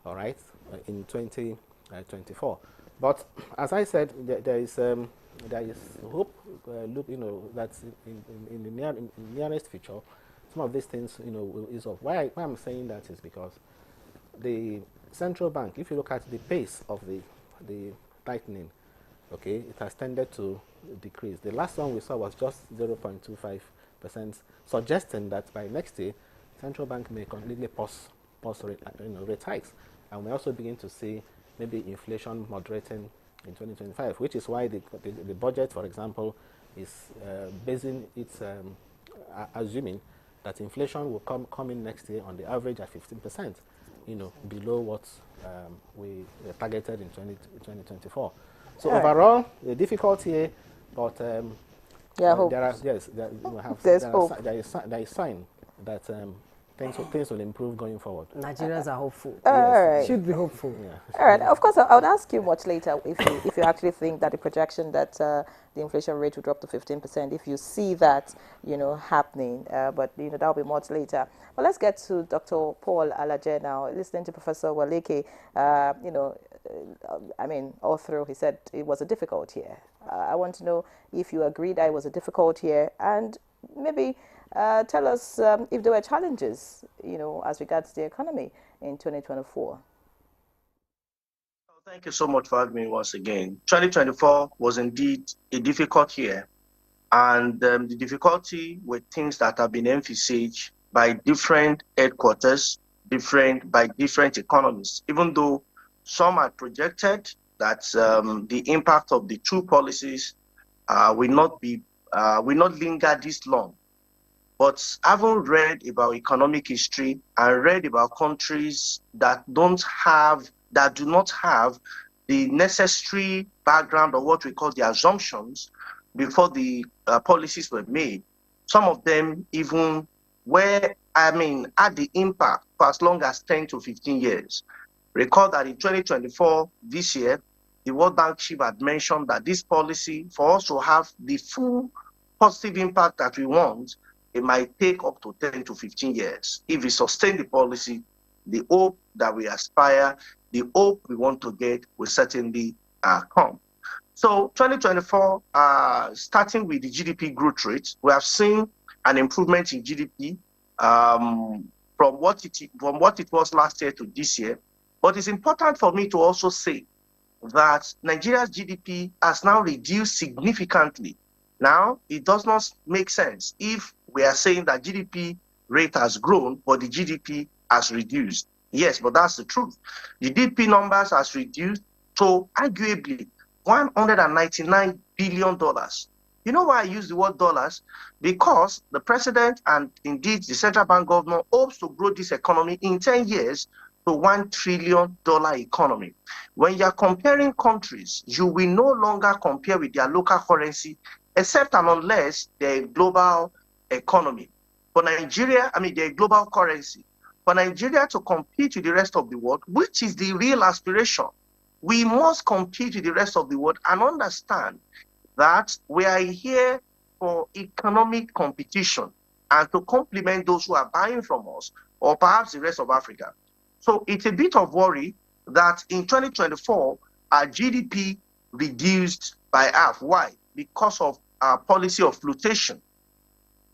all right, in 2024. But as I said, there is hope, that in the nearest future, some of these things, will ease off. Why I'm saying that is because the central bank, if you look at the pace of the tightening, okay, it has tended to decrease. The last one we saw was just 0.25%, suggesting that by next year, central bank may completely pause rate hikes, and we also begin to see maybe inflation moderating in 2025, which is why the budget, for example, is basing its assuming that inflation will come in next year on the average at 15%, below what we targeted in 2024. So overall, a difficult year, but there is sign that things will improve going forward. Nigerians are hopeful. Yes. Should be hopeful. Yeah. All right. Of course, I would ask you much later if you actually think that the projection that the inflation rate will drop to 15%, if you see that, happening. But, that will be much later. But let's get to Dr. Paul Alaje now. Listening to Professor Waleke, all through, he said it was a difficult year. I want to know if you agree that it was a difficult year, and maybe tell us if there were challenges, as regards the economy in 2024. Thank you so much for having me once again. 2024 was indeed a difficult year, and the difficulty with things that have been emphasized by different headquarters, by different economists, even though some had projected that the impact of the two policies will not linger this long. But having read about economic history and read about countries that do not have the necessary background or what we call the assumptions before the policies were made, some of them even had the impact for as long as 10 to 15 years. Recall that in 2024, this year, the World Bank chief had mentioned that this policy, for us to have the full positive impact that we want, it might take up to 10 to 15 years. If we sustain the policy, the hope that we aspire, the hope we want to get will certainly come. So 2024, starting with the GDP growth rate, we have seen an improvement in GDP from what it was last year to this year. But it's important for me to also say that Nigeria's GDP has now reduced significantly. Now, it does not make sense if we are saying that GDP rate has grown, but the GDP has reduced. Yes, but that's the truth. The GDP numbers has reduced to arguably $199 billion. You know why I use the word dollars? Because the president and indeed the central bank governor hopes to grow this economy in 10 years to $1 trillion economy. When you're comparing countries, you will no longer compare with their local currency, except and unless they're a global economy. For Nigeria, they're a global currency. For Nigeria to compete with the rest of the world, which is the real aspiration, we must compete with the rest of the world and understand that we are here for economic competition and to complement those who are buying from us, or perhaps the rest of Africa. So it's a bit of worry that in 2024, our GDP reduced by half. Why? Because of our policy of flotation.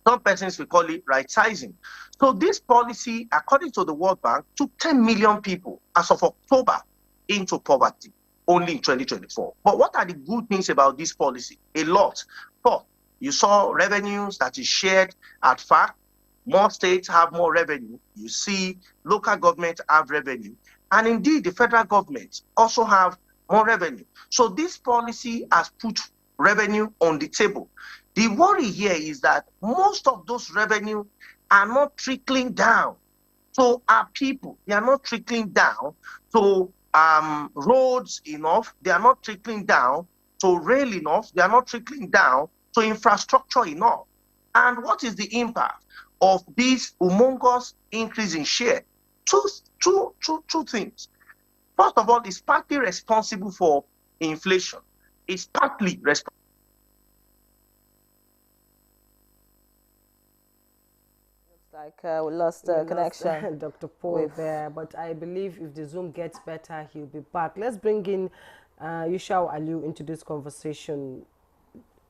Some persons will call it right-sizing. So this policy, according to the World Bank, took 10 million people as of October into poverty only in 2024. But what are the good things about this policy? A lot. First, you saw revenues that is shared at FAC. More states have more revenue. You see local government have revenue. And indeed, the federal government also have more revenue. So this policy has put revenue on the table. The worry here is that most of those revenue are not trickling down to our people. They are not trickling down to roads enough. They are not trickling down to rail enough. They are not trickling down to infrastructure enough. And what is the impact of this humongous increase in share? Two things. First of all, it's partly responsible for inflation. It's partly responsible. Like we lost connection. Dr. Paul there, but I believe if the Zoom gets better, he'll be back. Let's bring in Yushau Aliu into this conversation.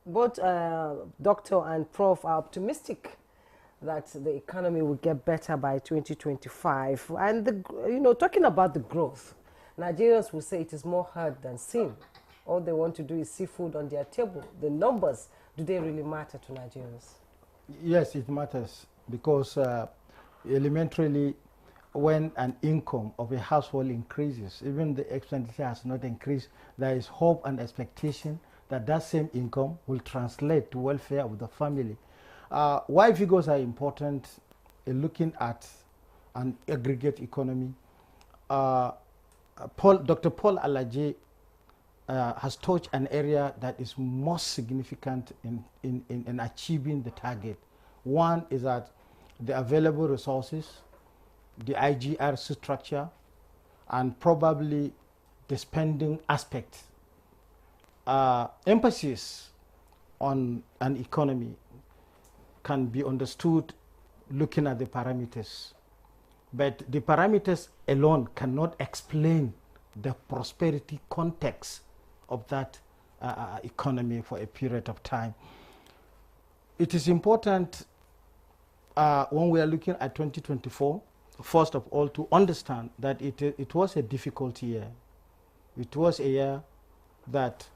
Both Doctor and Prof are optimistic that the economy will get better by 2025. And, talking about the growth, Nigerians will say it is more heard than seen. All they want to do is see food on their table. The numbers, do they really matter to Nigerians? Yes, it matters. Because elementarily, when an income of a household increases, even the expenditure has not increased, there is hope and expectation that that same income will translate to welfare of the family. Why figures are important in looking at an aggregate economy. Dr. Paul Alaje has touched an area that is most significant in achieving the target. One is that the available resources, the IGR structure, and probably the spending aspect. Emphasis on an economy can be understood looking at the parameters. But the parameters alone cannot explain the prosperity context of that economy for a period of time. It is important when we are looking at 2024, first of all, to understand that it was a difficult year. It was a year that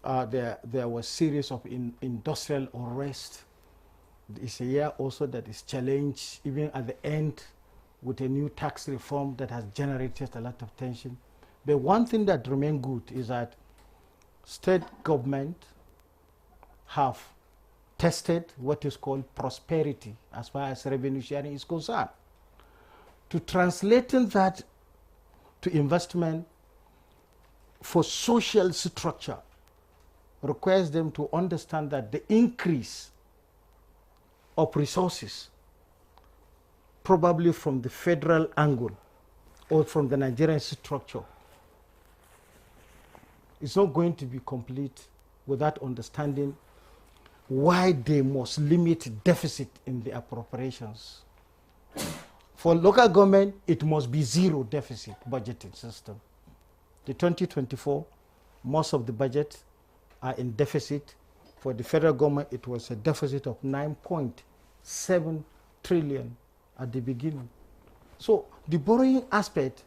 there was series of industrial unrest. It's a year also that is challenged even at the end with a new tax reform that has generated a lot of tension. But one thing that remains good is that state government have tested what is called prosperity as far as revenue sharing is concerned. To translating that to investment for social structure requires them to understand that the increase of resources, probably from the federal angle or from the Nigerian structure, is not going to be complete without understanding why they must limit deficit in the appropriations. For local government, it must be zero deficit budgeting system. The 2024, most of the budget are in deficit. For the federal government, it was a deficit of 9.7 trillion at the beginning. So the borrowing aspect,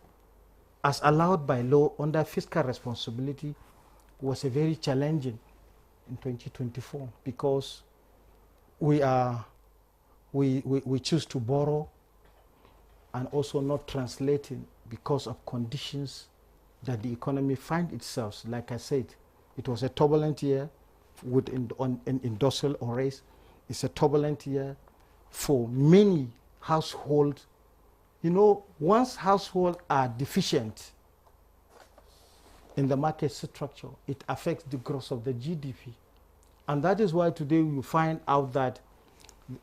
as allowed by law under fiscal responsibility, was a very challenging in 2024 because we choose to borrow and also not translating because of conditions that the economy finds itself. Like I said, it was a turbulent year with an industrial unrest. It's a turbulent year for many households. You know, once households are deficient in the market structure, it affects the growth of the GDP. And that is why today you find out that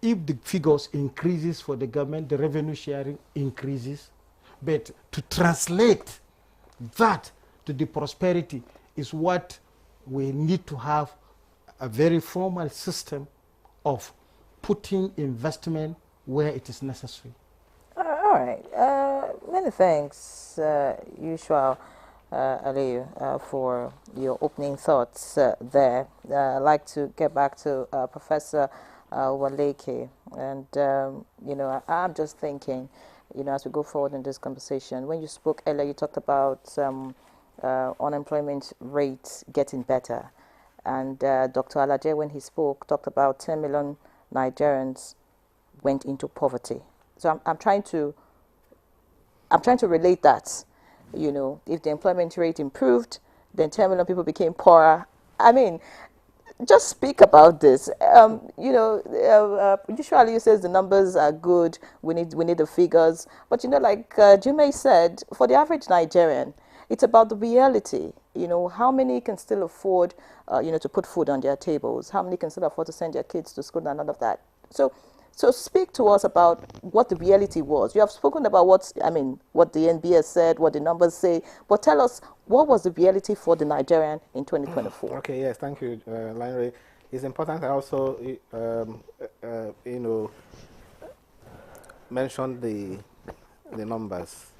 if the figures increases for the government, the revenue sharing increases. But to translate that to the prosperity is what we need to have a very formal system of putting investment where it is necessary. All right. Many thanks, Yushua Aliyu, for your opening thoughts there. I'd like to get back to Professor Waleke. And, you know, I'm just thinking, you know, as we go forward in this conversation, when you spoke earlier, you talked about unemployment rates getting better. And Dr. Alaje, when he spoke, talked about 10 million Nigerians went into poverty. So I'm trying to relate that. You know, if the employment rate improved, then 10 million people became poorer. I mean, just speak about this. You know, usually you says the numbers are good. We need the figures. But you know, like Jumei said, for the average Nigerian, it's about the reality. You know, how many can still afford, you know, to put food on their tables? How many can still afford to send their kids to school and all of that? So speak to us about what the reality was. You have spoken about what the NBS said, what the numbers say, but tell us, what was the reality for the Nigerian in 2024? Okay, yes, thank you, Lanre. It's important I also, you know, mention the numbers,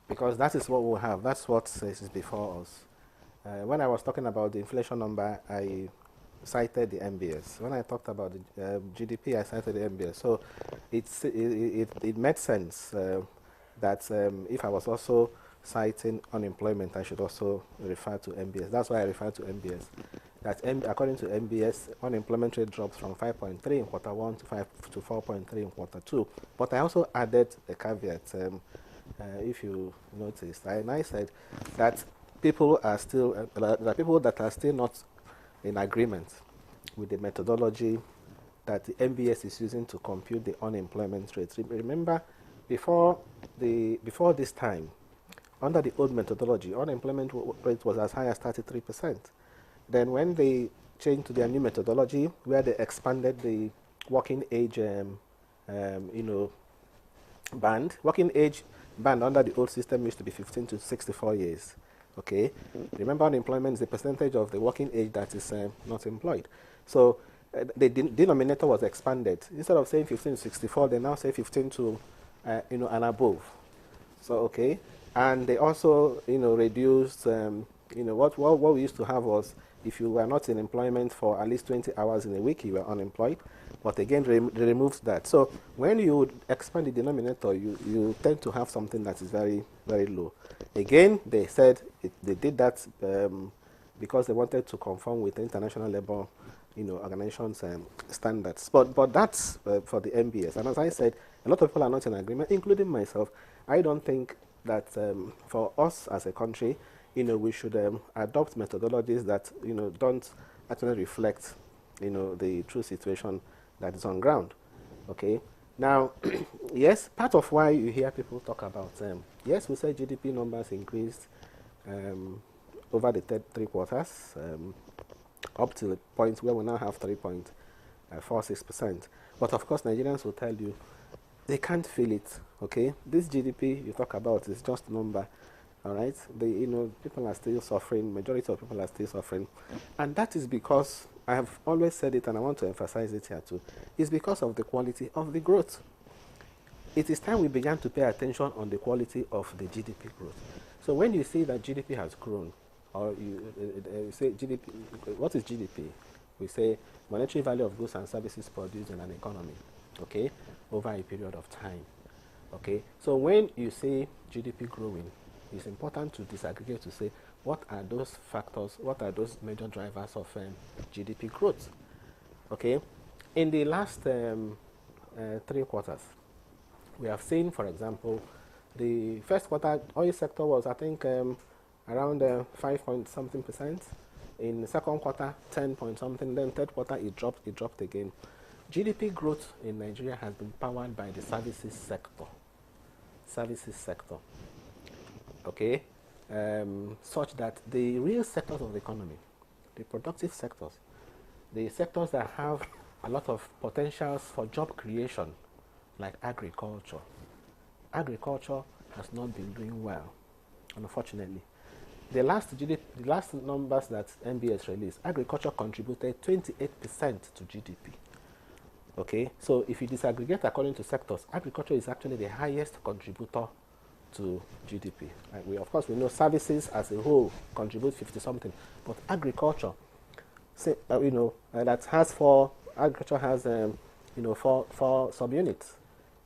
because that is what we have. That's what is before us. When I was talking about the inflation number, I cited the NBS. When I talked about the GDP, I cited the NBS. So it made sense that if I was also citing unemployment, I should also refer to NBS. That's why I refer to NBS. That according to NBS, unemployment rate dropped from 5.3 in quarter 1 to 4.3 in quarter 2. But I also added a caveat. If you noticed, I said that people are still there are people that are still not in agreement with the methodology that the NBS is using to compute the unemployment rate. Remember, before this time, under the old methodology, unemployment rate was as high as 33%. Then when they changed to their new methodology, where they expanded the working age, band, working age band under the old system used to be 15 to 64 years. Okay, remember, unemployment is the percentage of the working age that is not employed. So the denominator was expanded. Instead of saying 15 to 64, they now say 15 to and above. So okay, and they also reduced. What we used to have was, if you were not in employment for at least 20 hours in a week, you were unemployed. But again, they removed that. So when you expand the denominator, you tend to have something that is very, very low. Again, they said they did that because they wanted to conform with the International Labour Organization's standards. But that's for the MBS. And as I said, a lot of people are not in agreement, including myself. I don't think that for us as a country, we should adopt methodologies that don't actually reflect the true situation that is on ground. Okay. Now, yes, part of why you hear people talk about yes, we say GDP numbers increased over the three quarters, up to the point where we now have 3.46%. But of course, Nigerians will tell you they can't feel it. Okay, this GDP you talk about is just a number. All right, people are still suffering. Majority of people are still suffering, and that is because I have always said it, and I want to emphasize it here too. It's because of the quality of the growth. It is time we began to pay attention on the quality of the GDP growth. So when you see that GDP has grown, or you say GDP, what is GDP? We say monetary value of goods and services produced in an economy, okay, over a period of time. Okay, so when you say GDP growing, it's important to disaggregate to say what are those factors, what are those major drivers of GDP growth. Okay, in the last 3 quarters, we have seen, for example, the first quarter oil sector was, I think, around 5-point-something%. In the second quarter, 10-point-something. Then third quarter, it dropped again. GDP growth in Nigeria has been powered by the services sector. Okay, such that the real sectors of the economy, the productive sectors, the sectors that have a lot of potentials for job creation, like agriculture. Agriculture has not been doing well, unfortunately. The last numbers that MBS released, agriculture contributed 28% to GDP. Okay, so if you disaggregate according to sectors, agriculture is actually the highest contributor to GDP. Of course, we know services as a whole contribute 50-something, but agriculture, that has agriculture has, four subunits.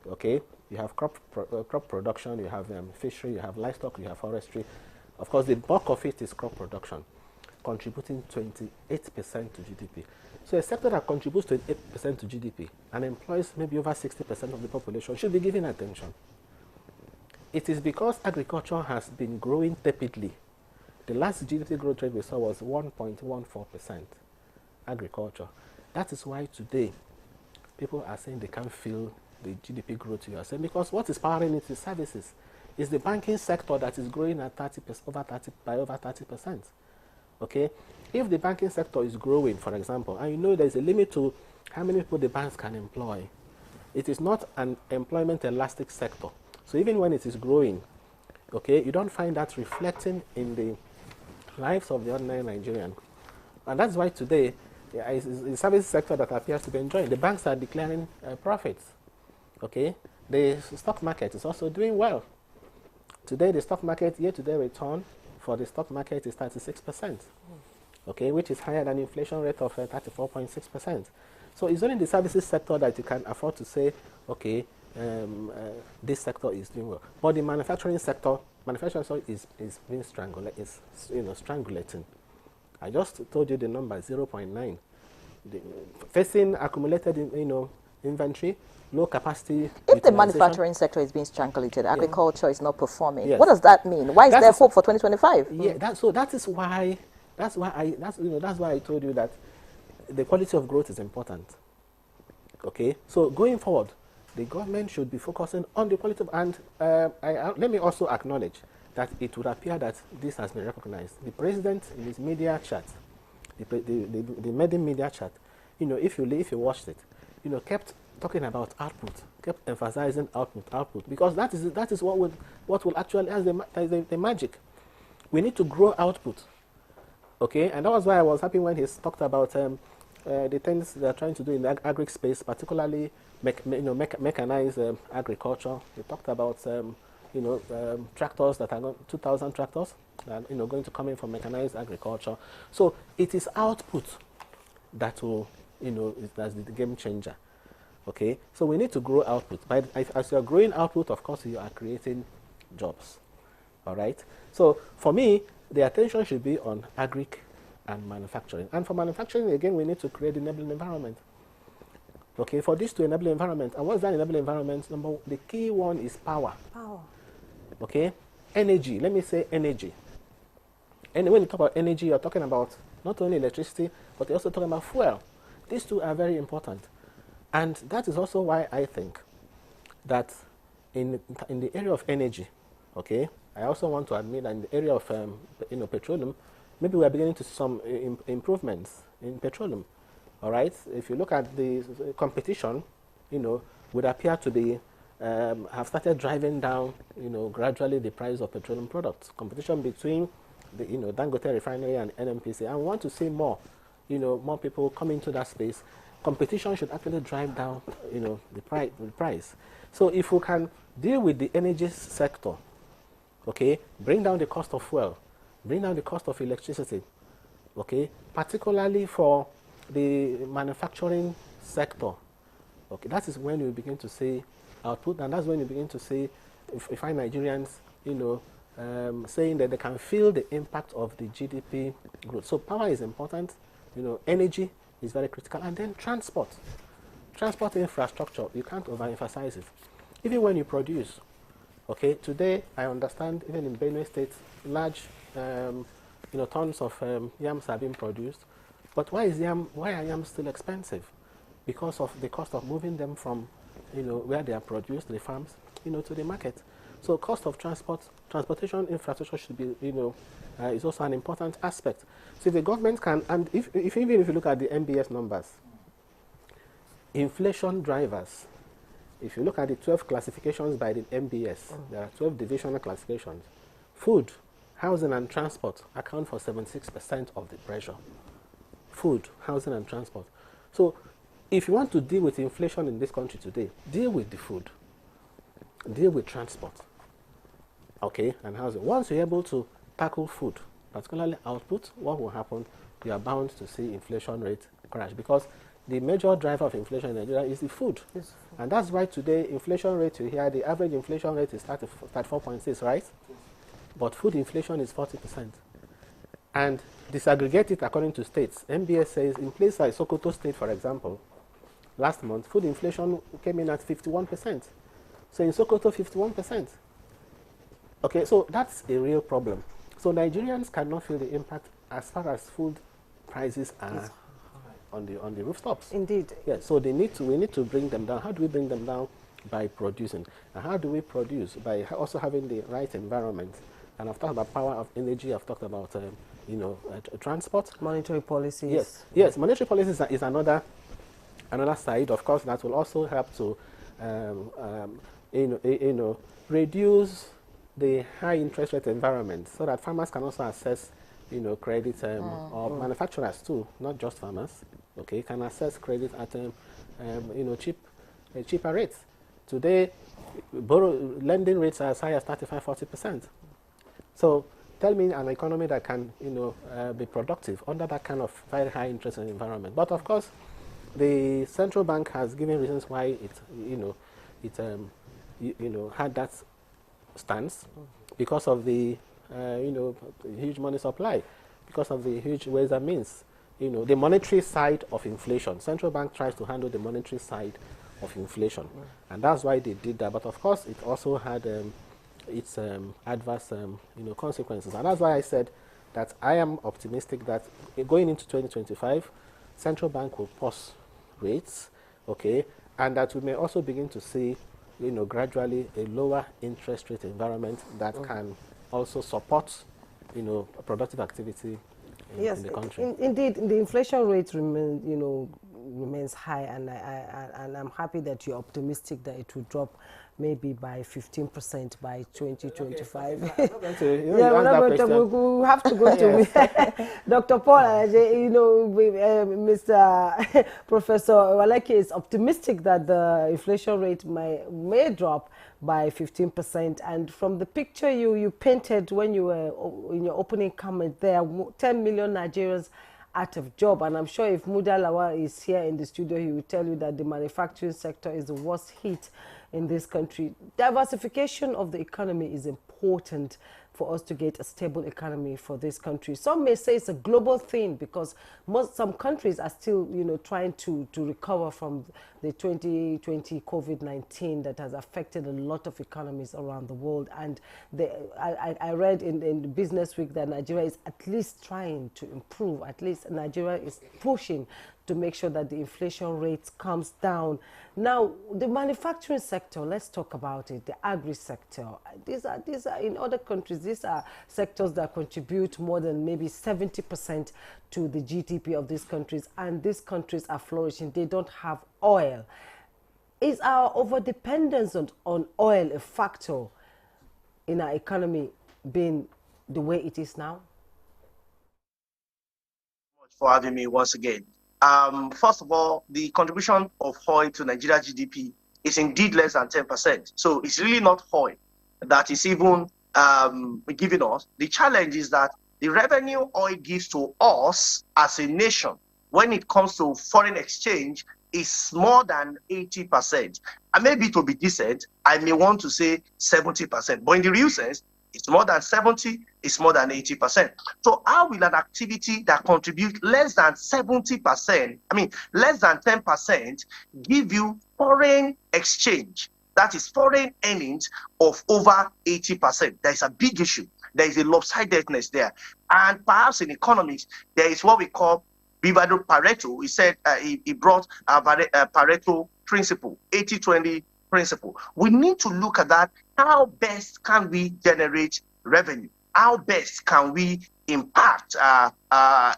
Okay, you have crop production, you have fishery, you have livestock, you have forestry. Of course, the bulk of it is crop production, contributing 28% to GDP. So a sector that contributes 28% to GDP and employs maybe over 60% of the population should be given attention. It is because agriculture has been growing tepidly. The last GDP growth rate we saw was 1.14%. Agriculture. That is why today people are saying they can't feel the GDP growth you are saying, because what is powering it is services. It's the banking sector that is growing at by over 30%. Okay? If the banking sector is growing, for example, and you know there's a limit to how many people the banks can employ, it is not an employment elastic sector. So even when it is growing, okay, you don't find that reflecting in the lives of the ordinary Nigerian. And that's why today, it's the service sector that appears to be enjoying. The banks are declaring profits. Okay? The stock market is also doing well. Today, the stock market year-to-date return for the stock market is 36%. Okay, which is higher than the inflation rate of 34.6%. So it's only in the services sector that you can afford to say, okay, this sector is doing well. But the manufacturing sector is being strangled, is strangulating. I just told you the number 0.9. Facing accumulated inventory, low capacity. If the manufacturing sector is being strangulated, agriculture is not performing. Yes. What does that mean? Why is there hope for 2025? Yeah, that's why I told you that the quality of growth is important. Okay, so going forward, the government should be focusing on the quality of, and let me also acknowledge that it would appear that this has been recognized. The president in his media chat, the media chat, if you watched it, kept talking about output, kept emphasizing output, because that is what will actually as the magic. We need to grow output. Okay, and that was why I was happy when he talked about the things they are trying to do in the agri space, particularly mechanized agriculture. He talked about tractors that are 2,000 tractors that are going to come in from mechanized agriculture. So it is output that will that's the game changer. Okay, so we need to grow output. As you are growing output, of course, you are creating jobs. All right. So for me, the attention should be on agric and manufacturing. And for manufacturing, again, we need to create an enabling environment. Okay, for this to enable environment, and what's that enable environment? The key one is power. Power. Okay, energy. Let me say energy. And when you talk about energy, you're talking about not only electricity, but you're also talking about fuel. These two are very important. And that is also why I think that in the area of energy, okay, I also want to admit that in the area of petroleum, maybe we are beginning to see some improvements in petroleum. All right, if you look at the competition, would appear to be have started driving down, gradually the price of petroleum products. Competition between the Dangote Refinery and NNPC. And we want to see more, more people come into that space. Competition should actually drive down, the price. So if we can deal with the energy sector, okay, bring down the cost of fuel, bring down the cost of electricity, okay, particularly for the manufacturing sector, okay, that is when you begin to see output, and that's when you begin to see, if you find Nigerians, saying that they can feel the impact of the GDP growth. So power is important, energy is very critical, and then transport infrastructure, you can't overemphasize it. Even when you produce, okay, today I understand even in Benue State, large, tons of yams are being produced. But why are yams still expensive? Because of the cost of moving them from, where they are produced, the farms, to the market. So cost of transportation infrastructure should be, is also an important aspect. So if the government can, and even if you look at the MBS numbers, inflation drivers, if you look at the 12 classifications by the MBS, there are 12 divisional classifications. Food, housing and transport account for 76% of the pressure. Food, housing and transport. So if you want to deal with inflation in this country today, deal with the food, deal with transport, okay, and housing. Once you're able to tackle food, particularly output, what will happen? You are bound to see inflation rate crash, because the major driver of inflation in Nigeria is the food. Yes. And that's why today inflation rate, you hear the average inflation rate is 34.6, right? Yes. But food inflation is 40%. And disaggregate it according to states. MBS says in places like Sokoto State, for example, last month, food inflation came in at 51%. So in Sokoto, 51%. Okay, so that's a real problem. So Nigerians cannot feel the impact as far as food prices are on the rooftops. Indeed. Yes, so we need to bring them down. How do we bring them down? By producing. And how do we produce? By also having the right environment. And I've talked about power of energy. I've talked about transport. Monetary policies. Yes, yes. Monetary policies is another side, of course, that will also help to reduce the high interest rate environment, so that farmers can also access credit, or manufacturers too, not just farmers. Okay, can access credit at cheaper rates. Today, lending rates are as high as 35–40%. So tell me an economy that can, be productive under that kind of very high interest rate environment. But of course, the central bank has given reasons why it had that stance, because of the huge money supply, because of the huge ways and means. The monetary side of inflation. Central bank tries to handle the monetary side of inflation, and that's why they did that. But of course, it also had its adverse consequences, and that's why I said that I am optimistic that going into 2025, central bank will pause rates, okay, and that we may also begin to see, gradually a lower interest rate environment that can also support, productive activity in the country. Indeed, the inflation rate remains high, and I'm happy that you're optimistic that it will drop maybe by 15% by 2025. We have to go to Dr. Paul, Mr. Professor Owaleke is optimistic that the inflation rate may drop by 15%. And from the picture you painted when you were in your opening comment there, 10 million Nigerians out of job. And I'm sure if Muda Lawal is here in the studio, he will tell you that the manufacturing sector is the worst hit in this country. Diversification of the economy is important for us to get a stable economy for this country. Some may say it's a global thing because some countries are still, trying to recover from the 2020 COVID-19 that has affected a lot of economies around the world. And I read in the Business Week that Nigeria is at least trying to improve. At least Nigeria is pushing to make sure that the inflation rate comes down. Now, the manufacturing sector, let's talk about it, the agri sector. These are in other countries, these are sectors that contribute more than maybe 70% to the GDP of these countries, and these countries are flourishing. They don't have oil. Is our overdependence on oil a factor in our economy being the way it is now? For having me once again. First of all, the contribution of oil to Nigeria GDP is indeed less than 10%. So it's really not oil that is even giving us. The challenge is that the revenue oil gives to us as a nation when it comes to foreign exchange is more than 80%. And maybe to be decent, I may want to say 70%. But in the real sense, it's more than 70, it's more than 80%. So how will an activity that contributes less than 70%, less than 10%, give you foreign exchange? That is foreign earnings of over 80%. There is a big issue. There is a lopsidedness there. And perhaps in economics, there is what we call Vivado Pareto. He said he brought a Pareto principle, 80-20 principle. We need to look at that. How best can we generate revenue? How best can we impact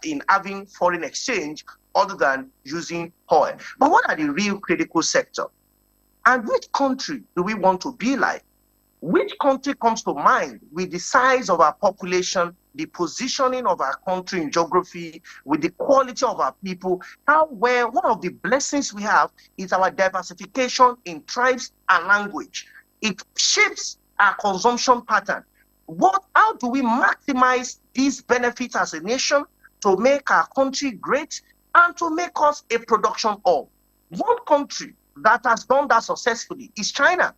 in having foreign exchange other than using oil? But what are the real critical sectors? And which country do we want to be like? Which country comes to mind with the size of our population, the positioning of our country in geography, with the quality of our people? One of the blessings we have is our diversification in tribes and language. It shapes our consumption pattern. How do we maximize these benefits as a nation to make our country great and to make us a production hub? One country that has done that successfully is China.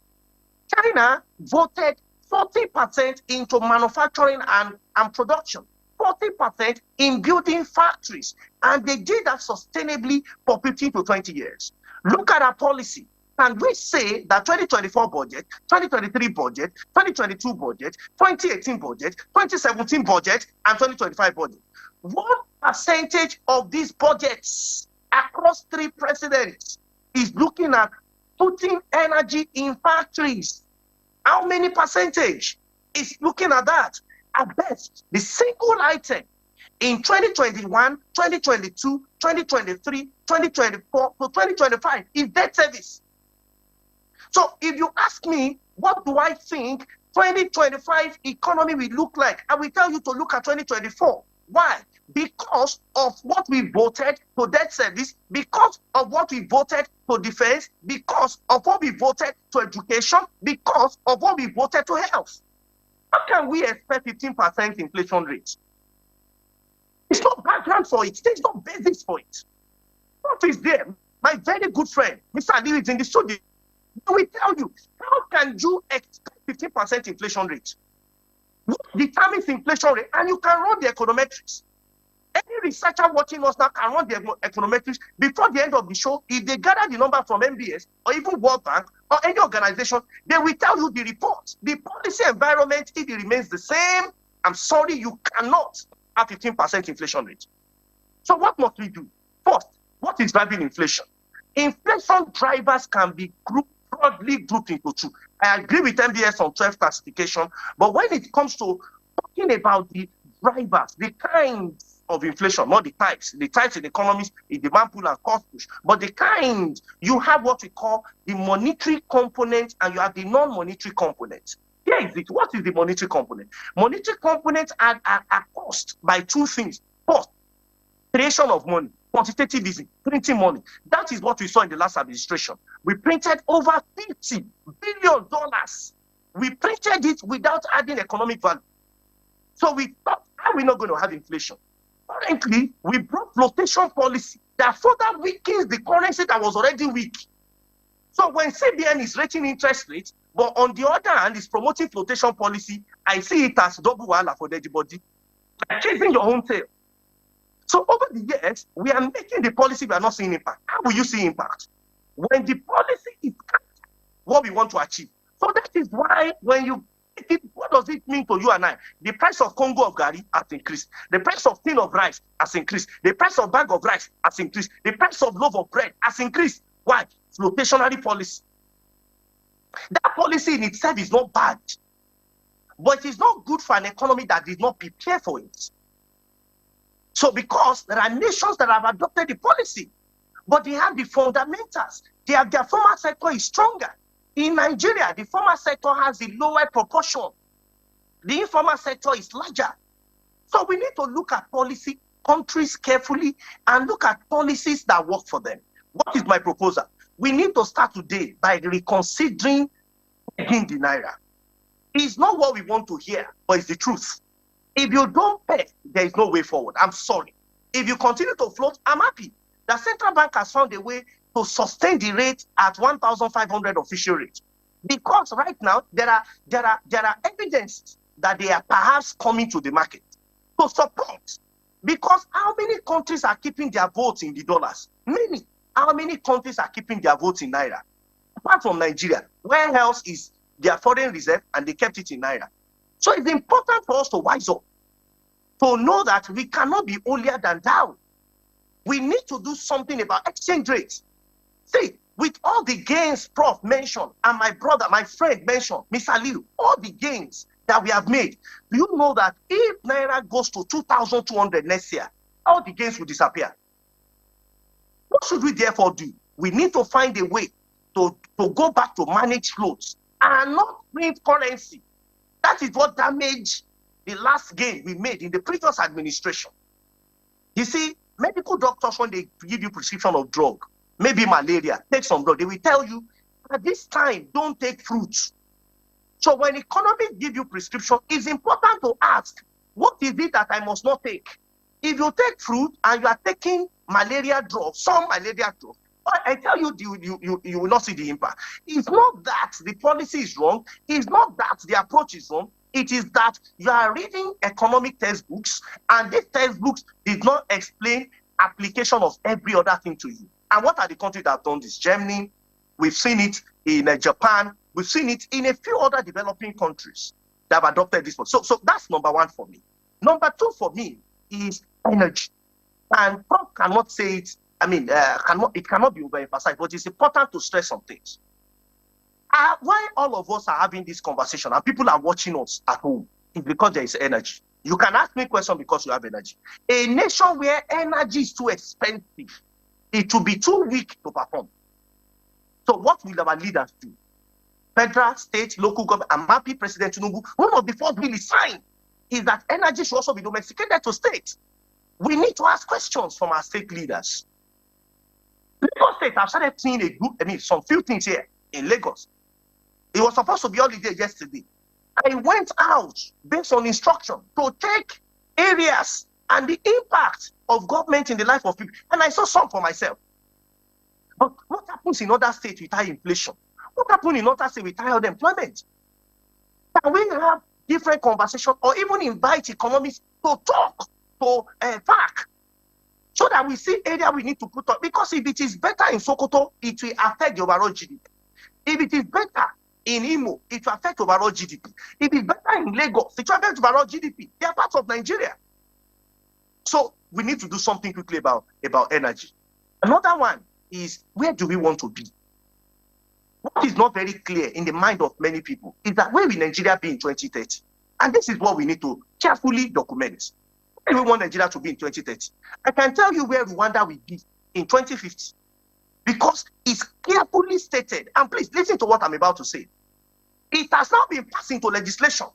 China voted 40% into manufacturing and production, 40% in building factories, and they did that sustainably for 15 to 20 years. Look at our policy. Can we say that 2024 budget, 2023 budget, 2022 budget, 2018 budget, 2017 budget, and 2025 budget? What percentage of these budgets across 3 presidents is looking at putting energy in factories? How many percentage is looking at that? At best, the single item in 2021, 2022, 2023, 2024 to 2025 is debt service. So if you ask me, what do I think 2025 economy will look like? I will tell you to look at 2024. Why? Because of what we voted to debt service, because of what we voted to defense, because of what we voted to education, because of what we voted to health. How can we expect 15% inflation rate? It's not background for it. There's no basis for it. What is there? My very good friend, Mr. Ali, is in the studio. We tell you, how can you expect 15% inflation rate? What determines inflation rate? And you can run the econometrics. Any researcher watching us now can run the econometrics before the end of the show. If they gather the number from MBS or even World Bank or any organization, they will tell you the report. The policy environment, if it remains the same, I'm sorry, you cannot have 15% inflation rate. So what must we do? First, what is driving inflation? Inflation drivers can be broadly grouped into 2. I agree with MBS on 12 classification, but when it comes to talking about the drivers, the kinds of inflation, not the types. The types in economics is demand pull and cost push. But the kind, you have what we call the monetary component and you have the non-monetary component. Here is it. What is the monetary component? Monetary components are caused by 2 things. First, creation of money, quantitative easing, printing money. That is what we saw in the last administration. We printed over $50 billion. We printed it without adding economic value. So we thought, how are we not going to have inflation? Currently, we brought flotation policy that further weakens the currency that was already weak. So when CBN is rating interest rates, but on the other hand is promoting flotation policy, I see it as double wala for everybody. Like chasing your own tail. So over the years, we are making the policy, we are not seeing impact. How will you see impact? When the policy is what we want to achieve. So that is why when you what does it mean to you and I? The price of Congo of Gari has increased. The price of tin of rice has increased. The price of bag of rice has increased. The price of loaf of bread has increased. Why? Flotationary policy. That policy in itself is not bad, but it is not good for an economy that did not prepare for it. So because there are nations that have adopted the policy, but they have the fundamentals. Their formal sector is stronger. In Nigeria, the formal sector has the lower proportion. The informal sector is larger. So we need to look at policy countries carefully and look at policies that work for them. What is my proposal? We need to start today by reconsidering again the Naira. It's not what we want to hear, but it's the truth. If you don't pay, there is no way forward. I'm sorry. If you continue to float, I'm happy. The central bank has found a way to sustain the rate at 1,500 official rate. Because right now, there are evidence that they are perhaps coming to the market to support. Because how many countries are keeping their votes in the dollars? Many. How many countries are keeping their votes in Naira? Apart from Nigeria, where else is their foreign reserve and they kept it in Naira? So it's important for us to wise up, to know that we cannot be holier than thou. We need to do something about exchange rates. See, with all the gains Prof mentioned, and my brother, my friend mentioned, Mr. Liu, all the gains that we have made, do you know that if Naira goes to 2,200 next year, all the gains will disappear? What should we therefore do? We need to find a way to go back to manage floats and not print currency. That is what damaged the last gain we made in the previous administration. You see, medical doctors, when they give you prescription of drug, maybe malaria, take some drug, they will tell you, at this time, don't take fruits. So when economists give you prescription, it's important to ask, what is it that I must not take? If you take fruit and you are taking malaria drugs, some malaria drugs, I tell you, you will not see the impact. It's not that the policy is wrong. It's not that the approach is wrong. It is that you are reading economic textbooks, and these textbooks did not explain application of every other thing to you. And what are the countries that have done this? Germany, we've seen it in Japan, we've seen it in a few other developing countries that have adopted this one. So that's number one for me. Number two for me is energy. And Prof cannot say it, it cannot be overemphasized, but it's important to stress some things. Why all of us are having this conversation and people are watching us at home is because there is energy. You can ask me a question because you have energy. A nation where energy is too expensive, it will be too weak to perform. So what will our leaders do? Federal, state, local government, I'm happy President Tinubu, one of the first bills he signed is that energy should also be domesticated to state. We need to ask questions from our state leaders. Lagos State, I've started seeing some few things here in Lagos. It was supposed to be holiday yesterday. I went out based on instruction to check areas and the impact of government in the life of people. And I saw some for myself. But what happens in other states with high inflation? What happens in other states with high unemployment? Can we have different conversations or even invite economists to talk to FAC so that we see area we need to put up? Because if it is better in Sokoto, it will affect the overall GDP. If it is better in Imo, it will affect overall GDP. If it's better in Lagos, it will affect overall GDP. They are parts of Nigeria. So we need to do something quickly about energy. Another one is, where do we want to be? What is not very clear in the mind of many people is that where will Nigeria be in 2030? And this is what we need to carefully document. Where do we want Nigeria to be in 2030? I can tell you where Rwanda will be in 2050. Because it's carefully stated, and please listen to what I'm about to say. It has now been passed into legislation.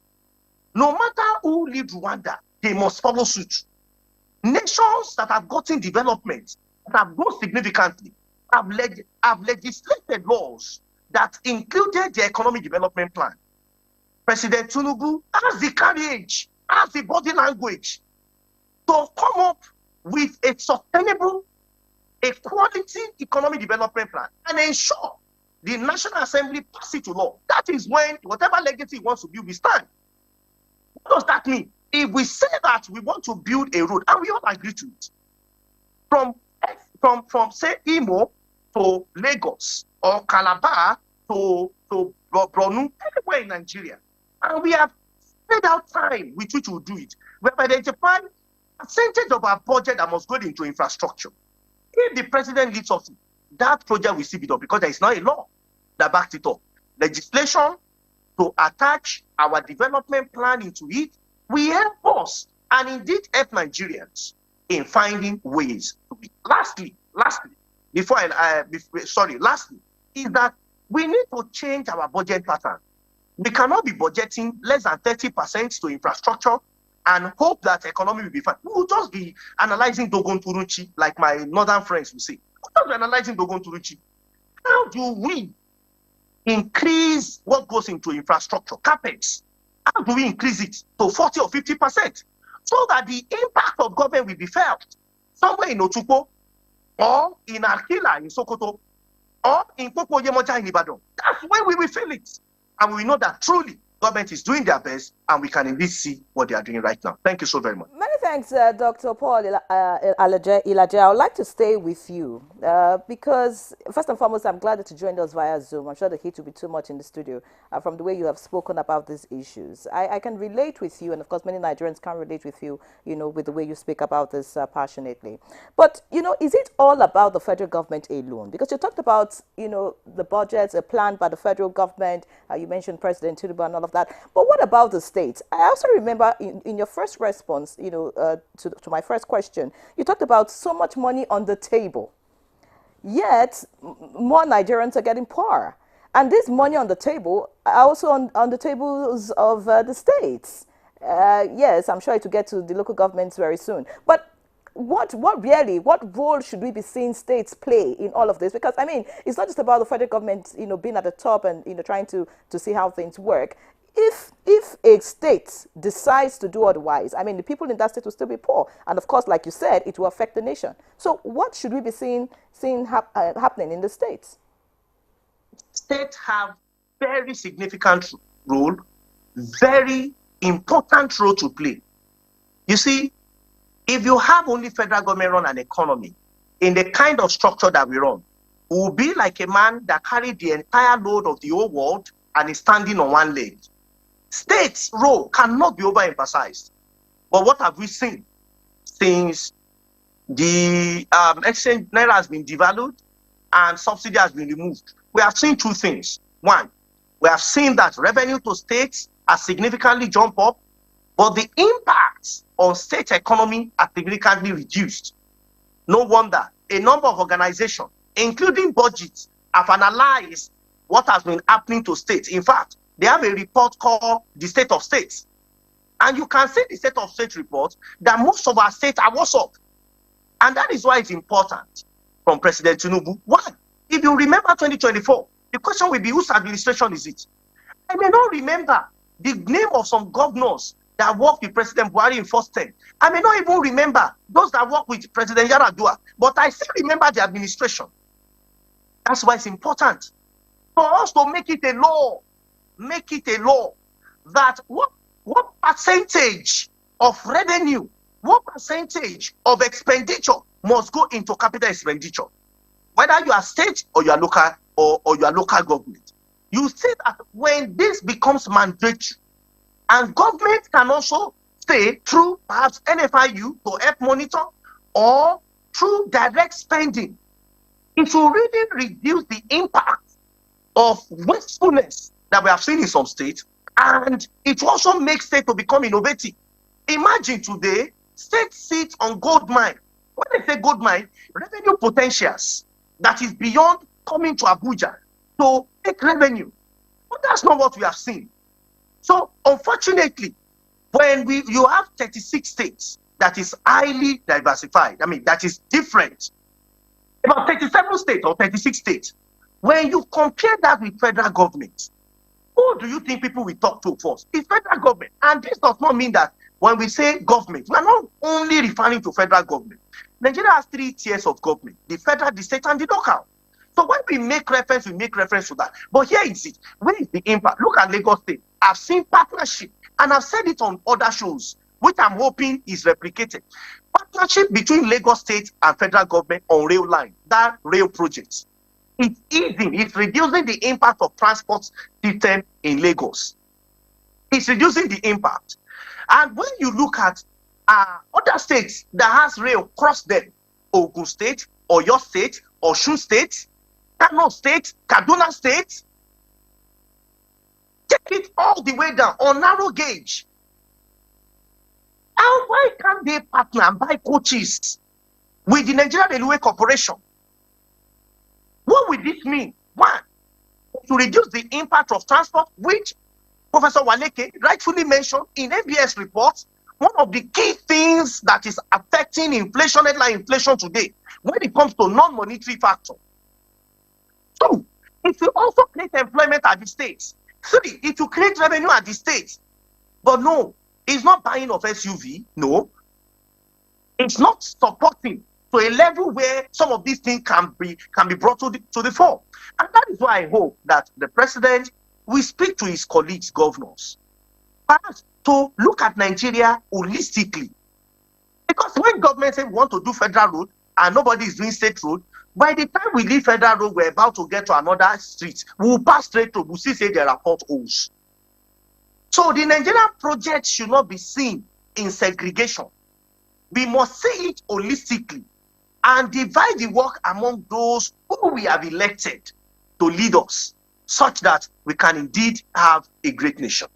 No matter who leads Rwanda, they must follow suit. Nations that have gotten development, that have grown significantly, have legislated laws that included the economic development plan. President Tinubu has the courage, has the body language to come up with a sustainable, a quality economic development plan and ensure the National Assembly pass it to law. That is when whatever legacy it wants to build, we stand. What does that mean? If we say that we want to build a road, and we all agree to it, from say Imo to Lagos or Calabar to Borno, anywhere in Nigeria, and we have spread out time with which we'll do it. We have identified a percentage of our budget that must go into infrastructure. If the president leads us, that project will still be done because there is not a law that backs it up. Legislation to attach our development plan into it will help us and indeed help Nigerians in finding ways to be. Lastly, is that we need to change our budget pattern. We cannot be budgeting less than 30% to infrastructure and hope that economy will be fine. We will just be analyzing Dogon Turuchi, like my northern friends will say. We'll just be analyzing Dogon Turuchi. How do we increase what goes into infrastructure, CapEx? How do we increase it to 40 or 50% so that the impact of government will be felt somewhere in Otukpo or in Akila in Sokoto or in Koko Yemoja in Ibadan? That's when we will feel it. And we know that truly government is doing their best and we can indeed see what they are doing right now. Thank you so very much. Many thanks, Dr. Paul Ilaje. I would like to stay with you because, first and foremost, I'm glad that you joined us via Zoom. I'm sure the heat will be too much in the studio from the way you have spoken about these issues. I can relate with you, and of course, many Nigerians can relate with you, with the way you speak about this passionately. But, is it all about the federal government alone? Because you talked about, the budgets, a plan by the federal government. You mentioned President Tinubu and all of that. But what about the states? I also remember in your first response, to my first question, you talked about so much money on the table, yet more Nigerians are getting poorer. And this money on the table are also on the tables of the states. Yes, I'm sure it will get to the local governments very soon. But what role should we be seeing states play in all of this? Because, I mean, it's not just about the federal government, being at the top and, trying to see how things work. If a state decides to do otherwise, I mean, the people in that state will still be poor. And of course, like you said, it will affect the nation. So what should we be seeing happening in the states? States have very significant role, very important role to play. You see, if you have only federal government run an economy in the kind of structure that we run, we will be like a man that carried the entire load of the whole world and is standing on one leg. States' role cannot be overemphasized. But what have we seen since the exchange naira has been devalued and subsidy has been removed? We have seen two things. One, we have seen that revenue to states has significantly jumped up, but the impact on state economy has significantly reduced. No wonder a number of organizations, including budgets, have analyzed what has been happening to states. In fact, they have a report called the State of States. And you can see the State of States report that most of our states are worse off. And that is why it's important from President Tinubu. Why? If you remember 2024, the question will be, whose administration is it? I may not remember the name of some governors that worked with President Buhari in first term. I may not even remember those that worked with President Yar'Adua, but I still remember the administration. That's why it's important for us to make it a law that what percentage of revenue, what percentage of expenditure must go into capital expenditure, whether you are state or you are local or you are local government. You see that when this becomes mandatory, and government can also say through perhaps NFIU to help monitor or through direct spending, it will really reduce the impact of wastefulness that we have seen in some states, and it also makes states to become innovative. Imagine today, states sit on gold mine. When they say gold mine, revenue potentials that is beyond coming to Abuja to make revenue. But that's not what we have seen. So, unfortunately, when you have 36 states that is highly diversified, I mean, that is different, about 37 states or 36 states, when you compare that with federal government, who do you think people will talk to first? It's federal government. And this does not mean that when we say government, we are not only referring to federal government. Nigeria has 3 tiers of government: the federal, the state, and the local. So when we make reference to that. But here is it. Where is the impact? Look at Lagos State. I've seen partnership, and I've said it on other shows, which I'm hoping is replicated. Partnership between Lagos State and federal government on rail line, that rail project. It's easing, it's reducing the impact of transport system in Lagos. It's reducing the impact. And when you look at other states that has rail cross them, Ogun State, Oyo State, Osun State, Kano State, Kaduna State, take it all the way down on narrow gauge. And why can't they partner and buy coaches with the Nigerian Railway Corporation? What will this mean? One, to reduce the impact of transport, which Professor Waleke rightfully mentioned in ABS reports, one of the key things that is affecting inflation, headline inflation today, when it comes to non-monetary factor. Two, it will also create employment at the states. Three, it will create revenue at the states. But no, it's not buying of SUV. No, it's not supporting to a level where some of these things can be brought to the fore. And that is why I hope that the president will speak to his colleagues, governors, perhaps to look at Nigeria holistically. Because when government say we want to do federal road and nobody is doing state road, by the time we leave federal road, we're about to get to another street. We'll pass straight through. We'll see say there are potholes. So the Nigerian project should not be seen in segregation. We must see it holistically and divide the work among those who we have elected to lead us, such that we can indeed have a great nation.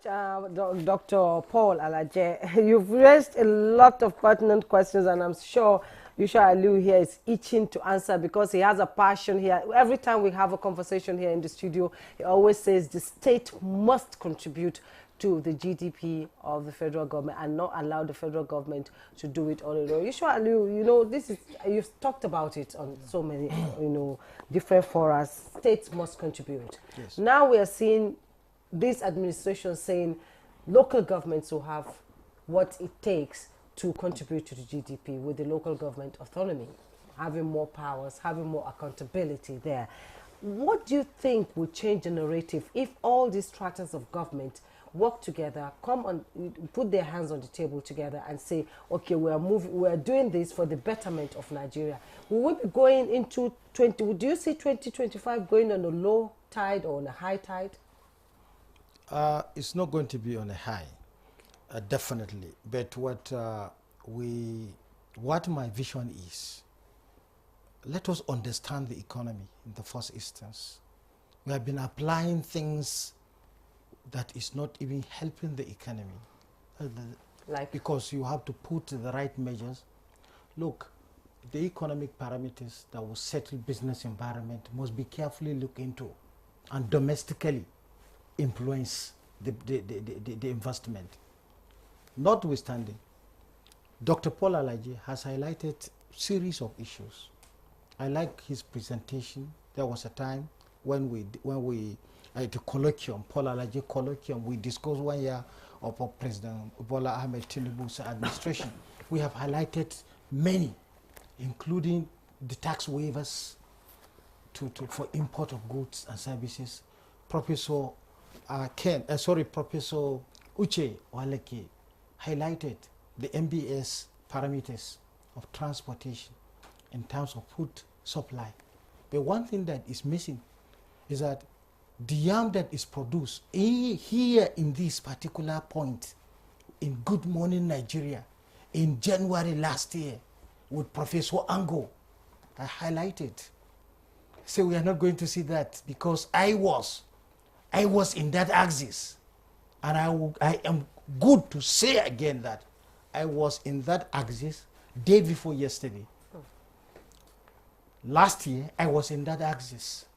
Dr. Paul Alaje, you've raised a lot of pertinent questions, and I'm sure Yusha Aliu here is itching to answer because he has a passion here. Every time we have a conversation here in the studio, he always says the state must contribute to the GDP of the federal government and not allow the federal government to do it on its own. Yusha Aliu, you know, you've talked about it on so many, different forums. States must contribute. Yes. Now we are seeing this administration saying local governments will have what it takes to contribute to the GDP with the local government autonomy, having more powers, having more accountability there. What do you think will change the narrative if all these strata of government work together, put their hands on the table together and say, okay, we're doing this for the betterment of Nigeria? Will we be going into do you see 2025 going on a low tide or on a high tide? It's not going to be on a high, definitely. But what my vision is, let us understand the economy in the first instance. We have been applying things that is not even helping the economy. Because you have to put the right measures. Look, the economic parameters that will settle business environment must be carefully looked into and domestically influence the investment. Notwithstanding, Dr. Paul Alaje has highlighted series of issues. I like his presentation. There was a time when we at the colloquium, Paul Alaje colloquium, we discussed 1 year of President Bola Ahmed Tinubu's administration. We have highlighted many, including the tax waivers for import of goods and services. Professor Professor Uche Waleke highlighted the MBS parameters of transportation in terms of food supply. But one thing that is missing is that the yam that is produced here in this particular point in Good Morning Nigeria in January last year with Professor Ango, I highlighted. So we are not going to see that because I was in that axis, and I am good to say again that I was in that axis day before yesterday. Last year, I was in that axis.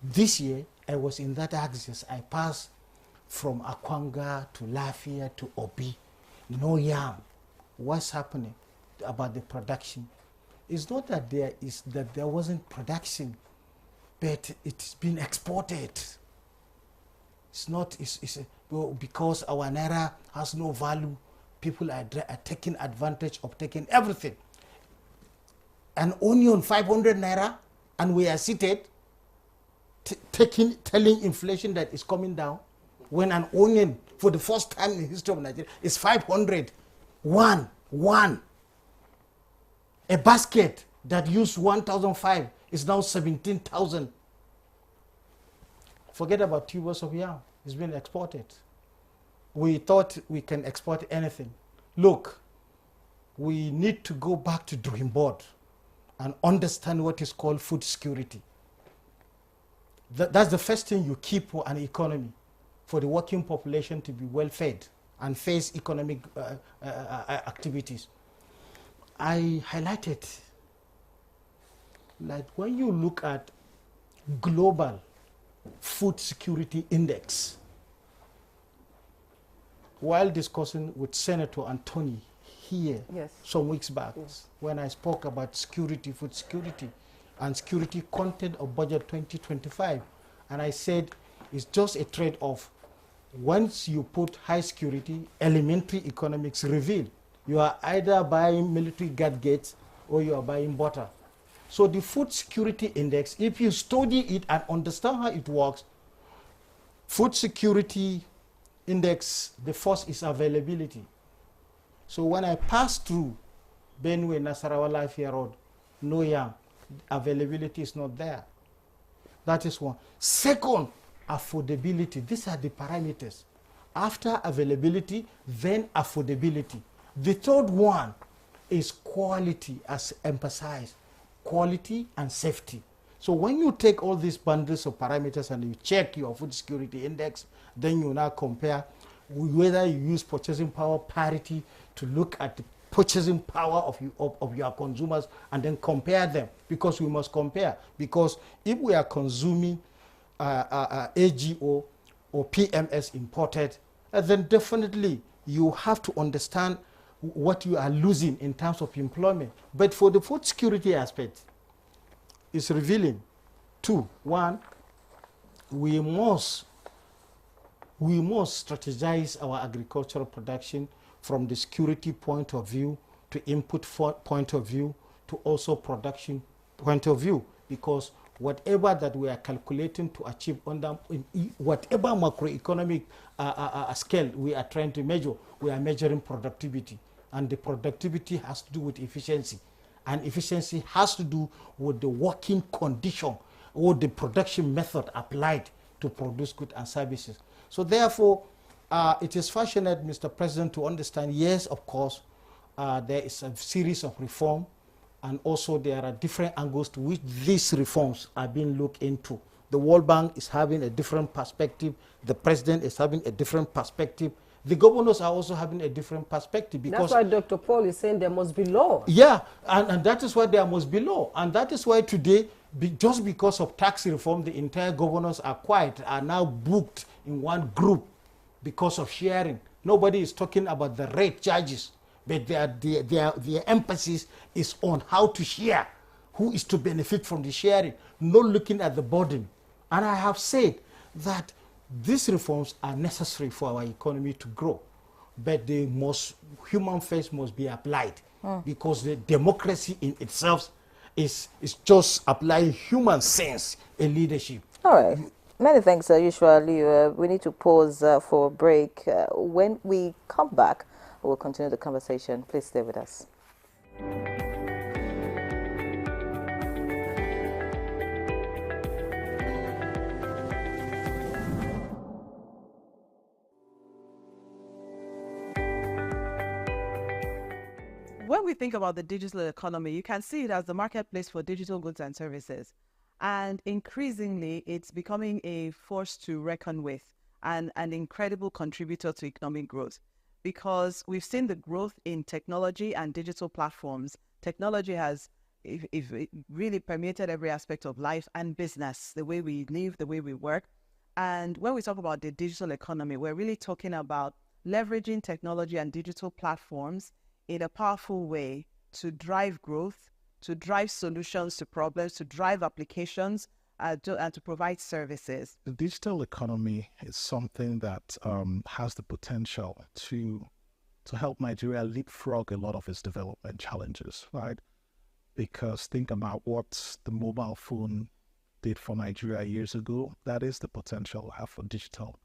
This year, I was in that axis. I passed from Akwanga to Lafia to Obi. No yam. What's happening about the production? It's not that there wasn't production, but it's been exported. It's not. because our naira has no value, people are taking advantage of taking everything. An onion 500 naira, and we are seated telling inflation that is coming down, when an onion for the first time in the history of Nigeria is 500. One. A basket that used 1,005 is now 17,000. Forget about tubers of yam. It's been exported. We thought we can export anything. Look, we need to go back to drawing board and understand what is called food security. That's the first thing you keep for an economy, for the working population to be well fed and face economic activities. I highlighted, like when you look at global food security index, while discussing with Senator Anthony here some weeks back, when I spoke about security, food security, and security content of budget 2025, and I said it's just a trade-off. Once you put high security, elementary economics reveal you are either buying military gadgets or you are buying butter. So the food security index, if you study it and understand how it works, food security index, the first is availability. So when I pass through Benue, Nasarawa, Lafia Road, no yam, availability is not there. That is one. Second, affordability. These are the parameters. After availability, then affordability. The third one is quality, as emphasized, quality and safety. So when you take all these bundles of parameters and you check your food security index, then you now compare whether you use purchasing power parity to look at the purchasing power of your consumers and then compare them, because we must compare. Because if we are consuming AGO or PMS imported, then definitely you have to understand what you are losing in terms of employment. But for the food security aspect, it's revealing two. One, we must strategize our agricultural production from the security point of view to input point of view to also production point of view, because whatever that we are calculating to achieve under whatever macroeconomic scale we are trying to measure, we are measuring productivity. And the productivity has to do with efficiency. And efficiency has to do with the working condition or the production method applied to produce goods and services. So therefore, it is fortunate, Mr. President, to understand, yes, of course, there is a series of reform, and also there are different angles to which these reforms are being looked into. The World Bank is having a different perspective. The President is having a different perspective. The governors are also having a different perspective. Because that's why Dr. Paul is saying there must be law. Yeah, and that is why there must be law. And that is why today, just because of tax reform, the entire governors are quiet, are now booked in one group because of sharing. Nobody is talking about the rate charges, but their emphasis is on how to share, who is to benefit from the sharing, not looking at the burden. And I have said that these reforms are necessary for our economy to grow, but human face must be applied, because the democracy in itself is just applying human sense in leadership. All right. Many thanks, usually. We need to pause for a break. When we come back, we'll continue the conversation. Please stay with us. When we think about the digital economy, you can see it as the marketplace for digital goods and services. And increasingly, it's becoming a force to reckon with and an incredible contributor to economic growth, because we've seen the growth in technology and digital platforms. Technology has it really permeated every aspect of life and business, the way we live, the way we work. And when we talk about the digital economy, we're really talking about leveraging technology and digital platforms in a powerful way to drive growth, to drive solutions to problems, to drive applications, and to provide services. The digital economy is something that has the potential to help Nigeria leapfrog a lot of its development challenges, right? Because think about what the mobile phone did for Nigeria years ago. That is the potential we have for digital,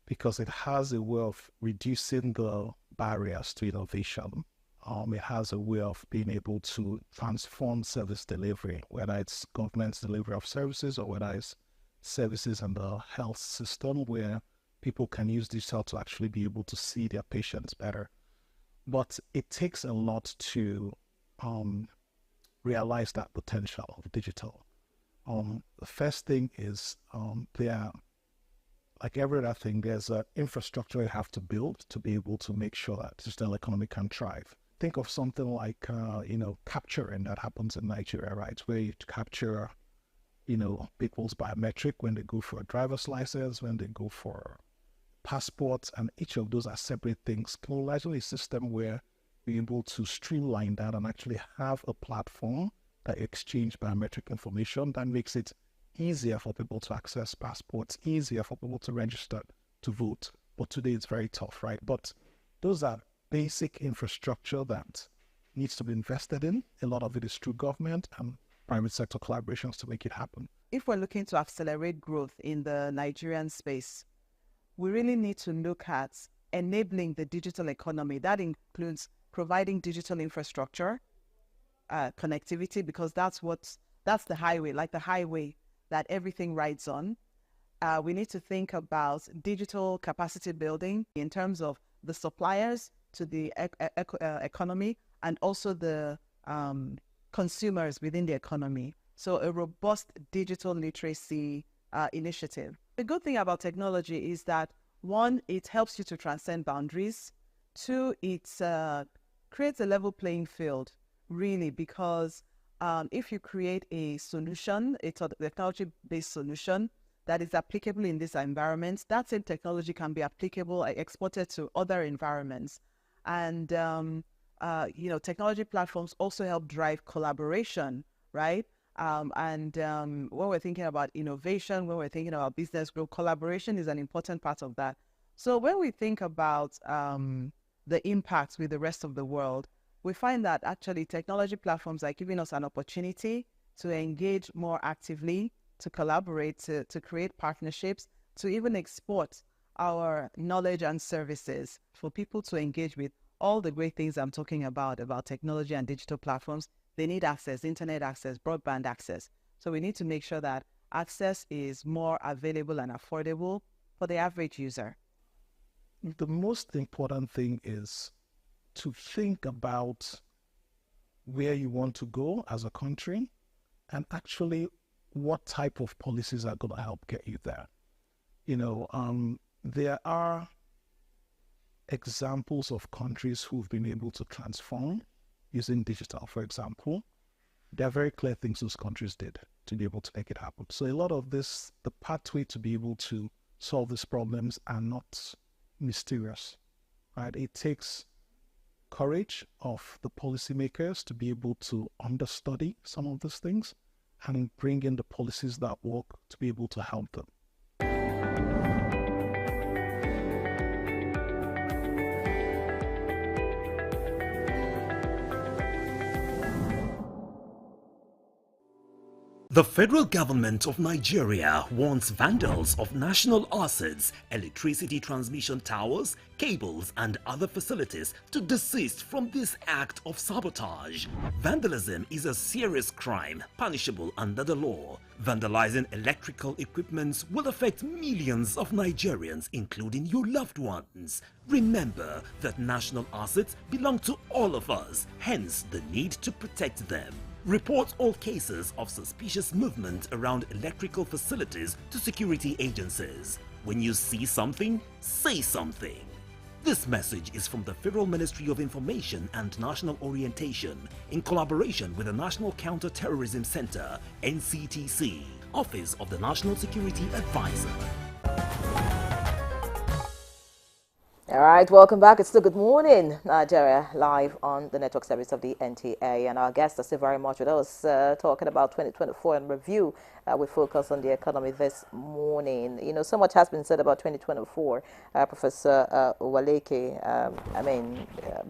because it has a way of reducing the barriers to innovation. It has a way of being able to transform service delivery, whether it's government's delivery of services or whether it's services in the health system, where people can use digital to actually be able to see their patients better. But it takes a lot to realize that potential of digital. The first thing is like every other thing, there's an infrastructure you have to build to be able to make sure that digital economy can thrive. Think of something like, capturing that happens in Nigeria, right? Where you capture, people's biometric when they go for a driver's license, when they go for passports, and each of those are separate things. Largely a system where we're able to streamline that and actually have a platform that exchange biometric information that makes it easier for people to access passports, easier for people to register to vote. But today it's very tough, right? But those are basic infrastructure that needs to be invested in. A lot of it is through government and private sector collaborations to make it happen. If we're looking to accelerate growth in the Nigerian space, we really need to look at enabling the digital economy. That includes providing digital infrastructure, connectivity, because that's the highway, like the highway that everything rides on. We need to think about digital capacity building in terms of the suppliers to the economy and also the consumers within the economy. So a robust digital literacy initiative. The good thing about technology is that, one, it helps you to transcend boundaries. Two, it creates a level playing field, really, because if you create a solution, a technology-based solution that is applicable in this environment, that same technology can be applicable, exported to other environments. And, technology platforms also help drive collaboration, right? When we're thinking about innovation, when we're thinking about business growth, collaboration is an important part of that. So when we think about the impacts with the rest of the world, we find that actually technology platforms are giving us an opportunity to engage more actively, to collaborate, to create partnerships, to even export our knowledge and services for people to engage with. All the great things I'm talking about technology and digital platforms, they need access, internet access, broadband access. So we need to make sure that access is more available and affordable for the average user. The most important thing is to think about where you want to go as a country and actually what type of policies are going to help get you there. There are examples of countries who've been able to transform using digital, for example. There are very clear things those countries did to be able to make it happen. So a lot of this, the pathway to be able to solve these problems are not mysterious, right? It takes courage of the policymakers to be able to understudy some of these things and bring in the policies that work to be able to help them. The federal government of Nigeria warns vandals of national assets, electricity transmission towers, cables, and other facilities to desist from this act of sabotage. Vandalism is a serious crime punishable under the law. Vandalizing electrical equipment will affect millions of Nigerians, including your loved ones. Remember that national assets belong to all of us, hence the need to protect them. Report all cases of suspicious movement around electrical facilities to security agencies. When you see something, say something. This message is from the Federal Ministry of Information and National Orientation in collaboration with the National Counter-Terrorism Center, NCTC, Office of the National Security Advisor. All right, welcome back. It's still Good Morning Nigeria, live on the network service of the NTA. And our guests are still very much with us, talking about 2024 and review. We focus on the economy this morning. You know, so much has been said about 2024. Professor Uwaleke,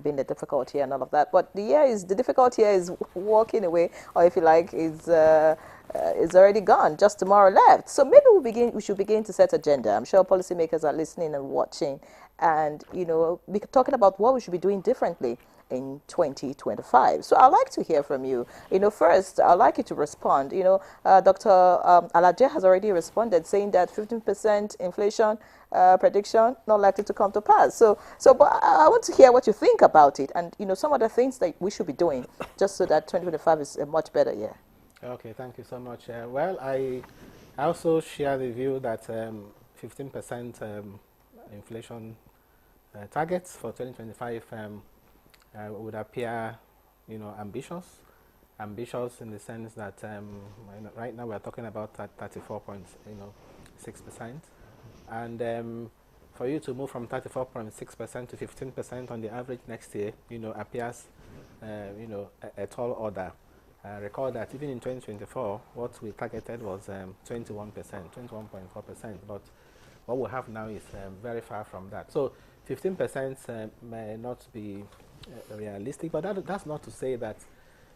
being the difficult year and all of that. But the difficult year is walking away, or if you like, is already gone. Just tomorrow left. So maybe we should begin to set agenda. I'm sure policymakers are listening and watching, and be talking about what we should be doing differently in 2025. So I'd like to hear from you. First, I'd like you to respond. Dr. Alaje has already responded, saying that 15% inflation prediction not likely to come to pass. But I want to hear what you think about it, and some of the things that we should be doing just so that 2025 is a much better year. Okay, thank you so much. Well, I also share the view that 15% inflation targets for 2025 would appear, ambitious in the sense that right now we are talking about 34.6%, and for you to move from 34.6% to 15% on the average next year, appears, a tall order. Recall that even in 2024, what we targeted was 21.4%, but what we have now is very far from that. So 15% may not be realistic, but that's not to say that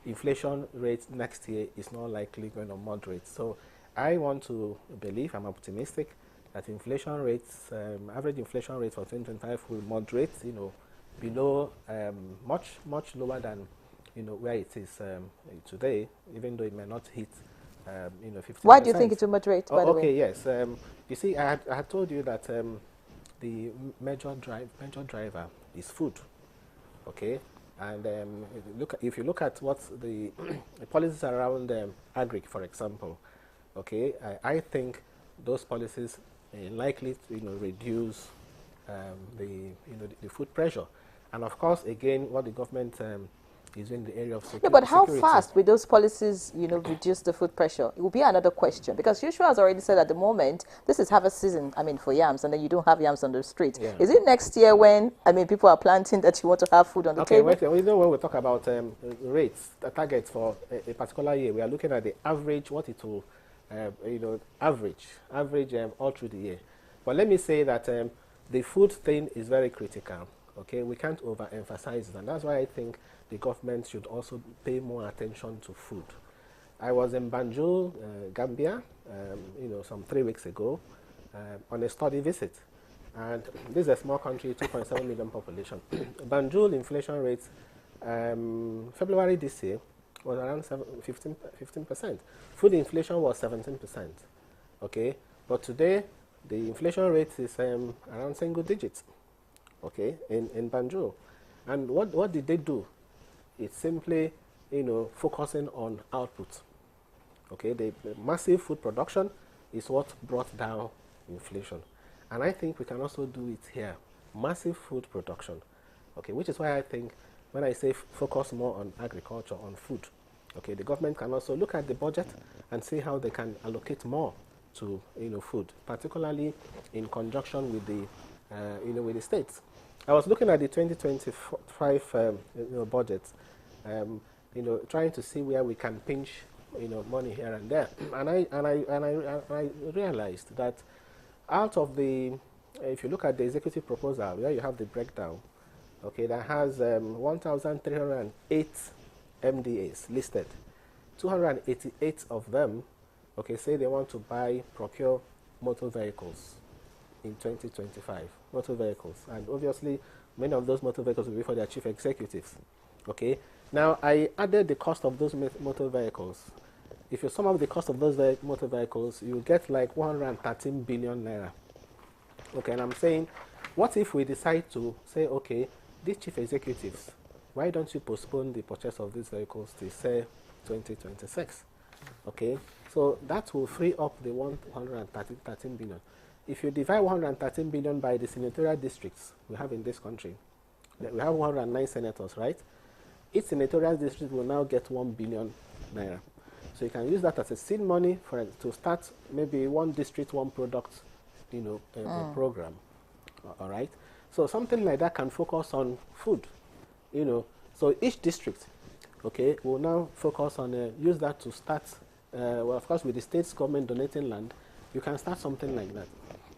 inflation rate next year is not likely going to moderate. So I want to believe, I'm optimistic, that inflation rates, average inflation rate for 2025 will moderate, below, much lower than where it is today, even though it may not hit 50%. Why do you think it will moderate, by the way? Okay, yes. You see, I had told you that the major driver is food, okay? And if you look at what the policies around agri, for example, okay, I think those policies are likely to reduce the food pressure. And of course, again, what the government is in the area of security. No, but how fast will those policies, reduce the food pressure? It will be another question, because Joshua has already said at the moment, this is harvest season, for yams, and then you don't have yams on the street. Yeah. Is it next year when, people are planting, that you want to have food on the table? Okay, wait, when we talk about rates, the targets for a particular year, we are looking at the average, what it will, average all through the year. But let me say that the food thing is very critical. Okay, we can't overemphasize it, and that's why I think the government should also pay more attention to food. I was in Banjul, Gambia, some 3 weeks ago, on a study visit, and this is a small country, 2.7 million population. Banjul inflation rates, February this year, was around 15%. Food inflation was 17%. Okay, but today the inflation rate is around single digits. Okay, in Banjul. And what did they do? It's simply, focusing on output. Okay, the massive food production is what brought down inflation. And I think we can also do it here. Massive food production. Okay, which is why I think when I say focus more on agriculture, on food, okay, the government can also look at the budget and see how they can allocate more to, food, particularly in conjunction with the, with the states. I was looking at the 2025 budget, trying to see where we can pinch, money here and there, and I realized that out of the, if you look at the executive proposal, where you have the breakdown, okay, that has 1,308 MDAs listed. 288 of them, okay, say they want to procure motor vehicles in 2025, motor vehicles, and obviously many of those motor vehicles will be for their chief executives. Okay, now I added the cost of those motor vehicles. If you sum up the cost of those motor vehicles, you get like 113 billion naira. Okay, and I'm saying, what if we decide to say, okay, these chief executives, why don't you postpone the purchase of these vehicles to say 2026? Okay, so that will free up the 113 billion. If you divide 113 billion by the senatorial districts we have in this country, we have 109 senators, right? Each senatorial district will now get 1 billion naira. So you can use that as a seed money to start maybe one district, one product, program. All right. So something like that can focus on food, you know. So each district, okay, will now focus on, use that to start, well, of course, with the state's government donating land, you can start something like that.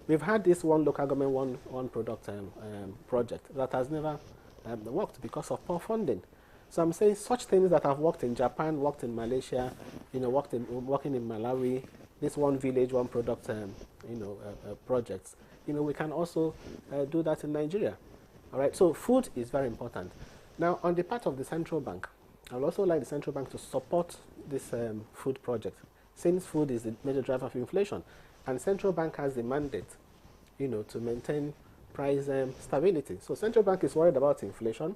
We've had this one local government, one product project that has never worked because of poor funding. So I'm saying such things that have worked in Japan, worked in Malaysia, you know, working in Malawi, this one village, one product, projects, you know, we can also do that in Nigeria. All right, so food is very important. Now, on the part of the central bank, I would also like the central bank to support this food project, since food is the major driver of inflation, and central bank has the mandate, you know, to maintain price stability. So central bank is worried about inflation,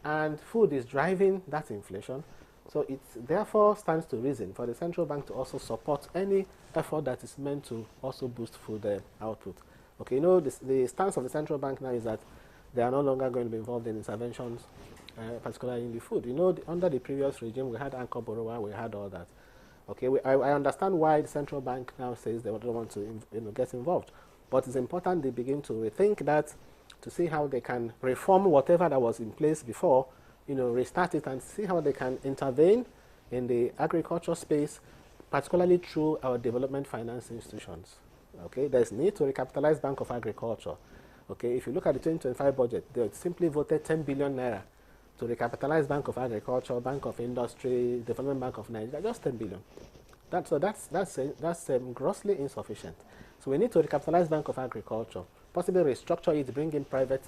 and food is driving that inflation. So it therefore stands to reason for the central bank to also support any effort that is meant to also boost food output. Okay, you know, the stance of the central bank now is that they are no longer going to be involved in interventions, particularly in the food. You know, under the previous regime, we had anchor borrower, we had all that. Okay, I understand why the central bank now says they don't want to get involved. But it's important they begin to rethink that, to see how they can reform whatever that was in place before, you know, restart it and see how they can intervene in the agriculture space, particularly through our development finance institutions. Okay, there's need to recapitalize Bank of Agriculture. Okay, if you look at the 2025 budget, they simply voted 10 billion naira to recapitalize Bank of Agriculture, Bank of Industry, Development Bank of Nigeria, just 10 billion. That's grossly insufficient. So we need to recapitalize Bank of Agriculture, possibly restructure it, bring in private,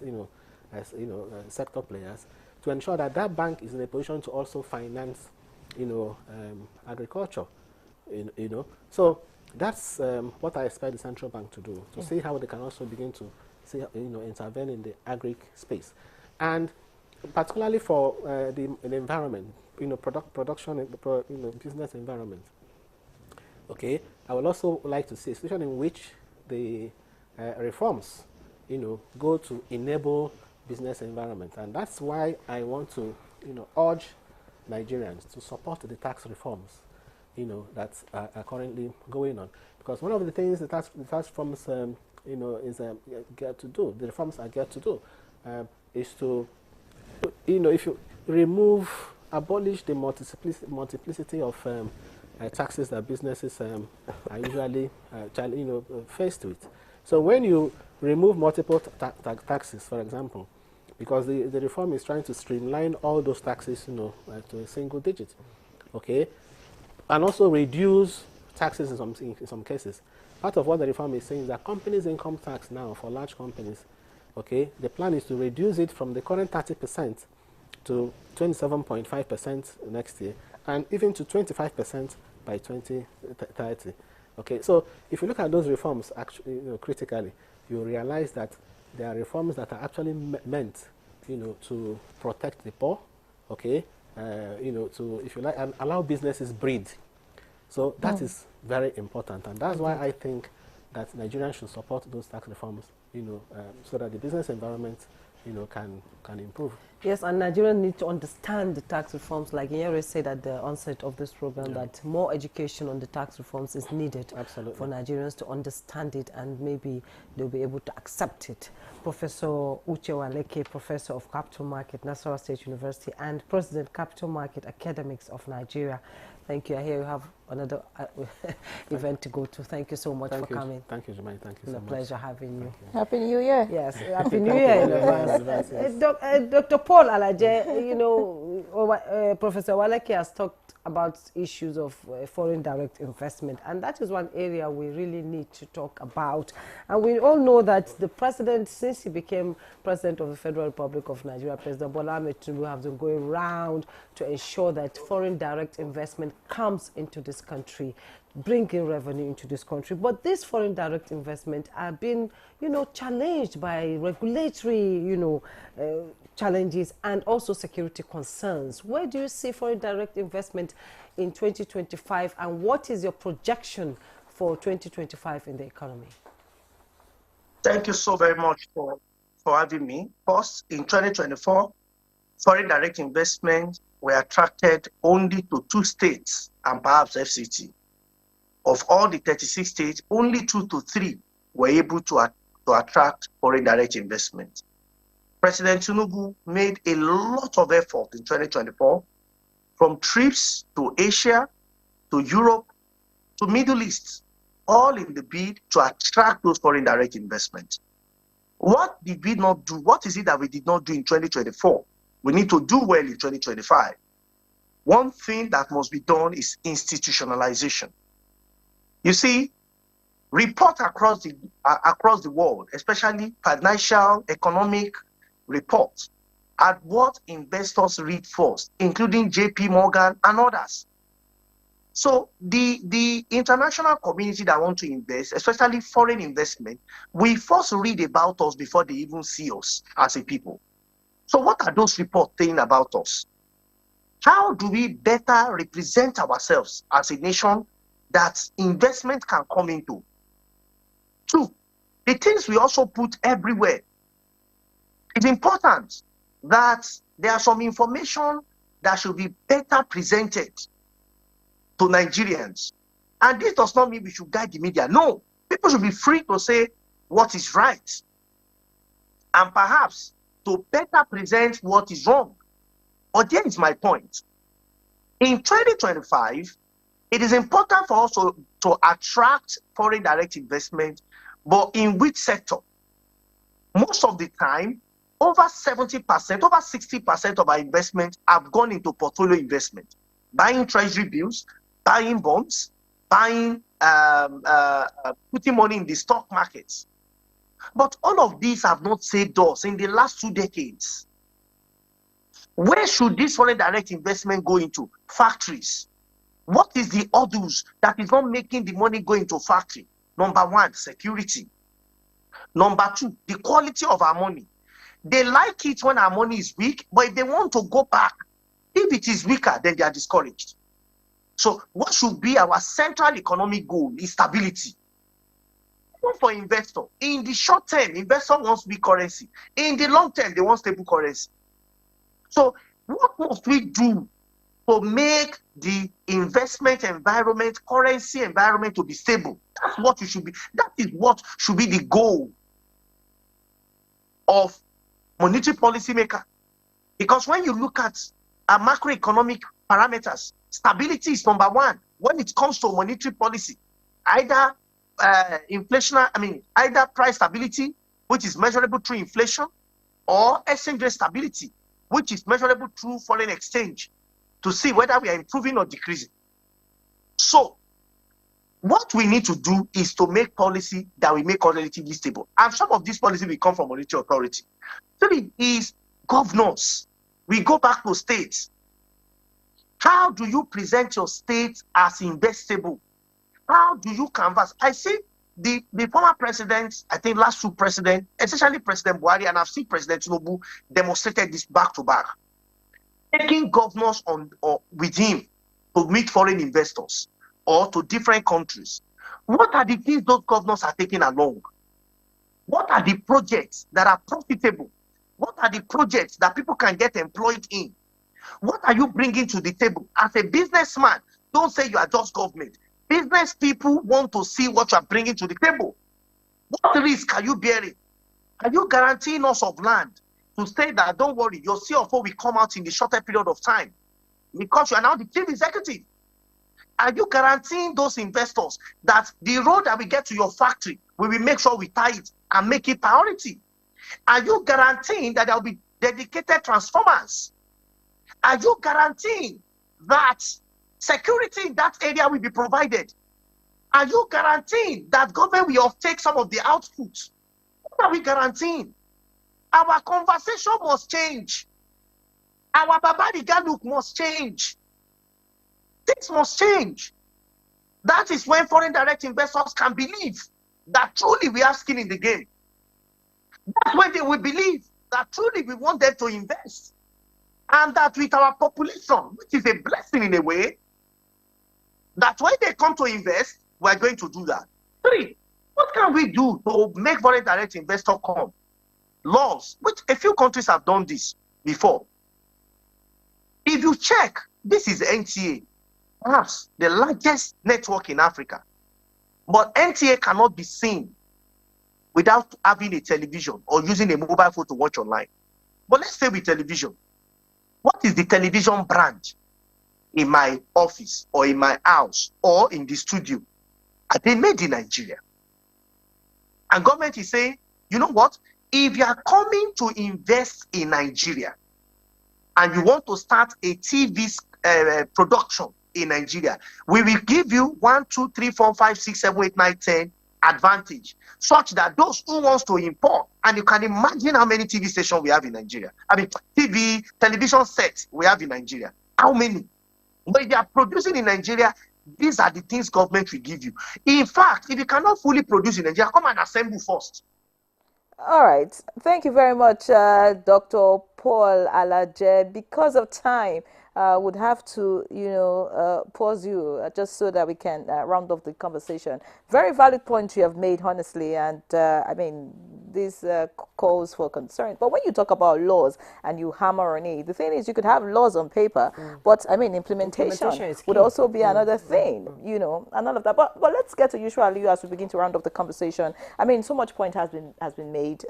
sector players, to ensure that that bank is in a position to also finance, agriculture. So that's what I expect the central bank to do, to see how they can also begin to see, intervene in the agri space, and particularly for the environment, production, business environment. Okay, I would also like to see a situation in which the reforms, go to enable business environment, and that's why I want to, urge Nigerians to support the tax reforms, that are currently going on, because one of the things the tax reforms, get to do, the reforms are get to do, is to, if you abolish the multiplicity of taxes that businesses are usually, faced with. So when you remove multiple taxes, for example, because the reform is trying to streamline all those taxes, to a single digit, okay, and also reduce taxes in some cases. Part of what the reform is saying is that companies' income tax now for large companies, okay, the plan is to reduce it from the current 30% to 27.5% next year, and even to 25% by 2030. Okay, so if you look at those reforms actually, critically, you realize that there are reforms that are actually meant, to protect the poor, okay, to, if you like, and allow businesses breathe. So that is very important, and that's why I think that Nigerians should support those tax reforms, so that the business environment, can improve. Yes, and Nigerians need to understand the tax reforms. Like Nyere said at the onset of this program, that more education on the tax reforms is needed. Absolutely. For Nigerians to understand it, and maybe they'll be able to accept it. Professor Uche Waleke, Professor of Capital Market, Nasarawa State University, and President, Capital Market Academics of Nigeria. Thank you. I hear you have another event to go to. Thank you so much for coming. Thank you, Jemai. Thank you so much. It's a pleasure having you. Happy New Year. Yes, Happy New Year in advance. Dr. Paul Alaje, Professor Waleke has talked about issues of foreign direct investment, and that is one area we really need to talk about. And we all know that the president, since he became president of the Federal Republic of Nigeria, President Bola Ahmed Tinubu, has been going around to ensure that foreign direct investment comes into this country, bringing revenue into this country. But this foreign direct investment have been, challenged by regulatory, challenges and also security concerns. Where do you see foreign direct investment in 2025, and what is your projection for 2025 in the economy? Thank you so very much for having me. First, in 2024, foreign direct investment were attracted only to 2 states and perhaps FCT. Of all the 36 states, only 2 to 3 were able to attract foreign direct investment. President Tinubu made a lot of effort in 2024, from trips to Asia, to Europe, to Middle East, all in the bid to attract those foreign direct investments. What did we not do? What is it that we did not do in 2024? We need to do well in 2025. One thing that must be done is institutionalization. You see, reports across the world, especially financial, economic reports, at what investors read first, including JP Morgan and others. So the international community that want to invest, especially foreign investment, we first read about us before they even see us as a people. So what are those reports saying about us? How do we better represent ourselves as a nation that investment can come into? Two, the things we also put everywhere. It's important that there are some information that should be better presented to Nigerians. And this does not mean we should guide the media. No, people should be free to say what is right, and perhaps to better present what is wrong. But here is my point. In 2025, it is important for us to attract foreign direct investment, but in which sector? Most of the time, over 70%, over 60% of our investment have gone into portfolio investment, buying treasury bills, buying bonds, buying, putting money in the stock markets. But all of these have not saved us in the last 2 decades. Where should this foreign direct investment go into? Factories. What is the odds that is not making the money go into factory? Number one, security. Number two, the quality of our money. They like it when our money is weak, but if they want to go back, if it is weaker, then they are discouraged. So what should be our central economic goal is stability. For investor, in the short term, investor wants weak currency. In the long term, they want stable currency. So what must we do to make the investment environment, currency environment to be stable? That's what it should be. That is what should be the goal of monetary policy maker. Because when you look at our macroeconomic parameters, stability is number one when it comes to monetary policy. Either either price stability, which is measurable through inflation, or exchange rate stability, which is measurable through foreign exchange, to see whether we are improving or decreasing. So what we need to do is to make policy that we make relatively stable. And some of this policy will come from monetary authority. Three is governance. We go back to states. How do you present your state as investable? How do you canvass? I see the former presidents, I think last two presidents, especially President Buhari, and I've seen President Tinubu demonstrated this back to back. Taking governors with him to meet foreign investors or to different countries. What are the things those governors are taking along? What are the projects that are profitable? What are the projects that people can get employed in? What are you bringing to the table? As a businessman, don't say you are just government. Business people want to see what you are bringing to the table. What risk are you bearing? Are you guaranteeing us of land to say that, don't worry, your CFO will come out in the shorter period of time because you are now the chief executive? Are you guaranteeing those investors that the road that we get to your factory, we will make sure we tie it and make it priority? Are you guaranteeing that there will be dedicated transformers? Are you guaranteeing that security in that area will be provided? Are you guaranteeing that government will take some of the outputs? What are we guaranteeing? Our conversation must change. Our Babariga look must change. Things must change. That is when foreign direct investors can believe that truly we have skin in the game. That's when they will believe that truly we want them to invest. And that with our population, which is a blessing in a way, that when they come to invest, we're going to do that. Three, what can we do to make foreign direct investor come? Laws, which a few countries have done this before. If you check, this is NTA, perhaps the largest network in Africa. But NTA cannot be seen without having a television or using a mobile phone to watch online. But let's say with television. What is the television brand in my office or in my house or in the studio? Are they made in Nigeria? And government is saying, you know what? If you are coming to invest in Nigeria and you want to start a TV production in Nigeria, we will give you 1, 2, 3, 4, 5, 6, 7, 8, 9, 10 advantage, such that those who wants to import, and you can imagine how many TV stations we have in Nigeria. I mean, television sets we have in Nigeria. How many? But if you are producing in Nigeria, these are the things government will give you. In fact, if you cannot fully produce in Nigeria, come and assemble first. All right. Thank you very much, Dr. Paul Alaje. Because of time, would have to, pause you just so that we can round off the conversation. Very valid point you have made, honestly, and I mean, this calls for concern. But when you talk about laws and you hammer on it, the thing is you could have laws on paper, but I mean, implementation would also be another thing, and all of that. But let's get to Yusuf Aliyu as we begin to round off the conversation. I mean, so much point has been made,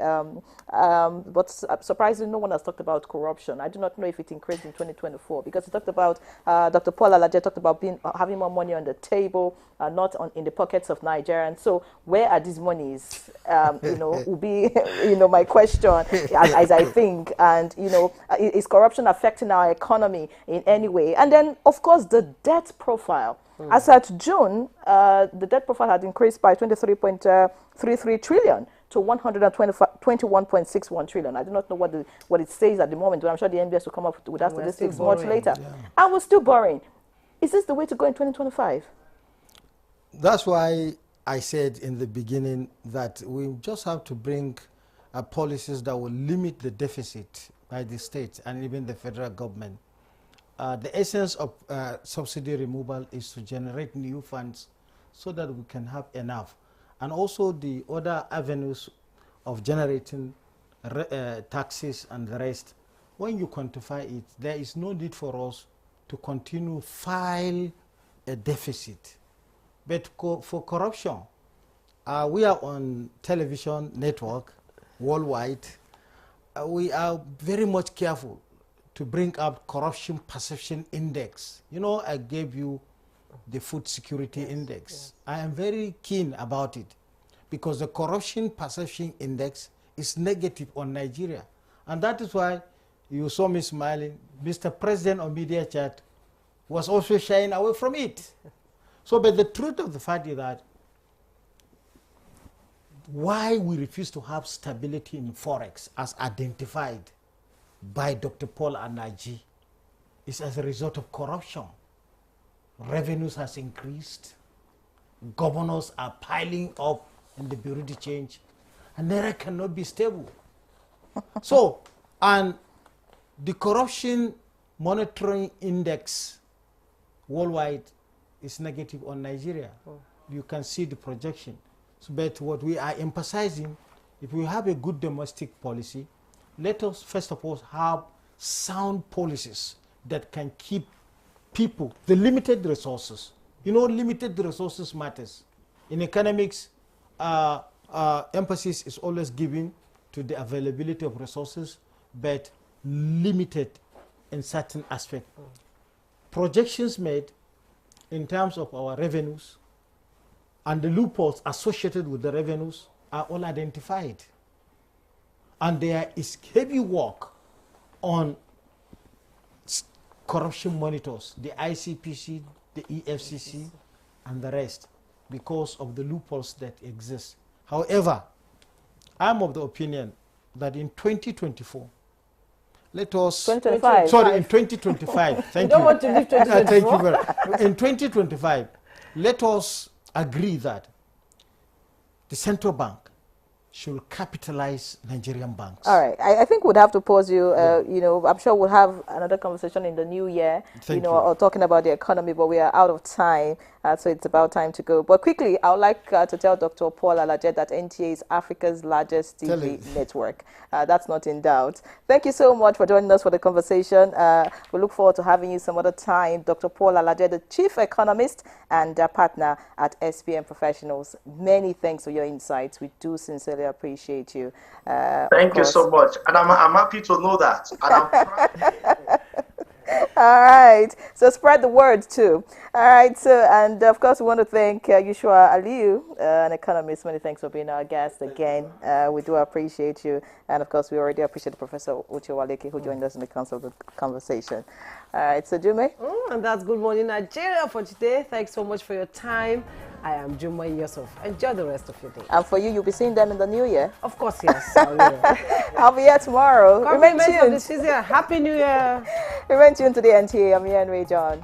but surprisingly, no one has talked about corruption. I do not know if it increased in 2024 because he talked about Dr. Paul Alaje talked about having more money on the table, not in the pockets of Nigerians. So where are these monies? Will be my question as I think. And is corruption affecting our economy in any way? And then of course the debt profile. As at June, the debt profile had increased by 23.33 trillion to 121.61 trillion. I do not know what it says at the moment, but I'm sure the NBS will come up with that statistics much later. Yeah. And we're still borrowing. Is this the way to go in 2025? That's why I said in the beginning that we just have to bring policies that will limit the deficit by the state and even the federal government. The essence of subsidy removal is to generate new funds so that we can have enough. And also the other avenues of generating taxes and the rest, when you quantify it, there is no need for us to continue file a deficit. But for corruption, we are on television network worldwide. We are very much careful to bring up corruption perception index. I gave you the food security index. Yes. I am very keen about it because the corruption perception index is negative on Nigeria. And that is why you saw me smiling. Mr. President on Media Chat was also shying away from it. So, but the truth of the fact is that why we refuse to have stability in Forex as identified by Dr. Paul Alaje is as a result of corruption. Revenues has increased, governors are piling up in the Bureau de Change, and Naira cannot be stable. So, and the corruption monitoring index worldwide is negative on Nigeria. You can see the projection. So, but what we are emphasizing, if we have a good domestic policy, let us first of all have sound policies that can keep people, the limited resources. Limited resources matters. In economics, emphasis is always given to the availability of resources, but limited in certain aspects. Projections made in terms of our revenues and the loopholes associated with the revenues are all identified. And there is heavy work on corruption monitors, the ICPC, the EFCC, and the rest, because of the loopholes that exist. However, I'm of the opinion that in 2024, let us... 2025. Sorry, in 2025. Thank you. Don't want to leave 2024. Thank you very much. In 2025, let us agree that the central bank should capitalize Nigerian banks. All right. I think we'd have to pause you. I'm sure we'll have another conversation in the new year, or talking about the economy, but we are out of time. So it's about time to go. But quickly, I would like to tell Dr. Paul Alaje that NTA is Africa's largest TV network. That's not in doubt. Thank you so much for joining us for the conversation. We look forward to having you some other time. Dr. Paul Alaje, the Chief Economist and partner at SPM Professionals. Many thanks for your insights. We do sincerely appreciate you. Thank you so much. And I'm happy to know that. And I'm proud. All right. So spread the word too. All right. So, and of course, we want to thank Yushua Aliyu, an economist. Many thanks for being our guest again. We do appreciate you. And of course, we already appreciate Professor Uche Waleke, who joined us in the conversation. All right. So, Jume. And that's Good Morning Nigeria for today. Thanks so much for your time. I am Juma Yusuf. Enjoy the rest of your day. And for you, you'll be seeing them in the new year. Of course, yes. I will. I'll be here tomorrow. Remain tuned. Happy New Year. Remain tuned to the NTA. I'm Ian Ray John.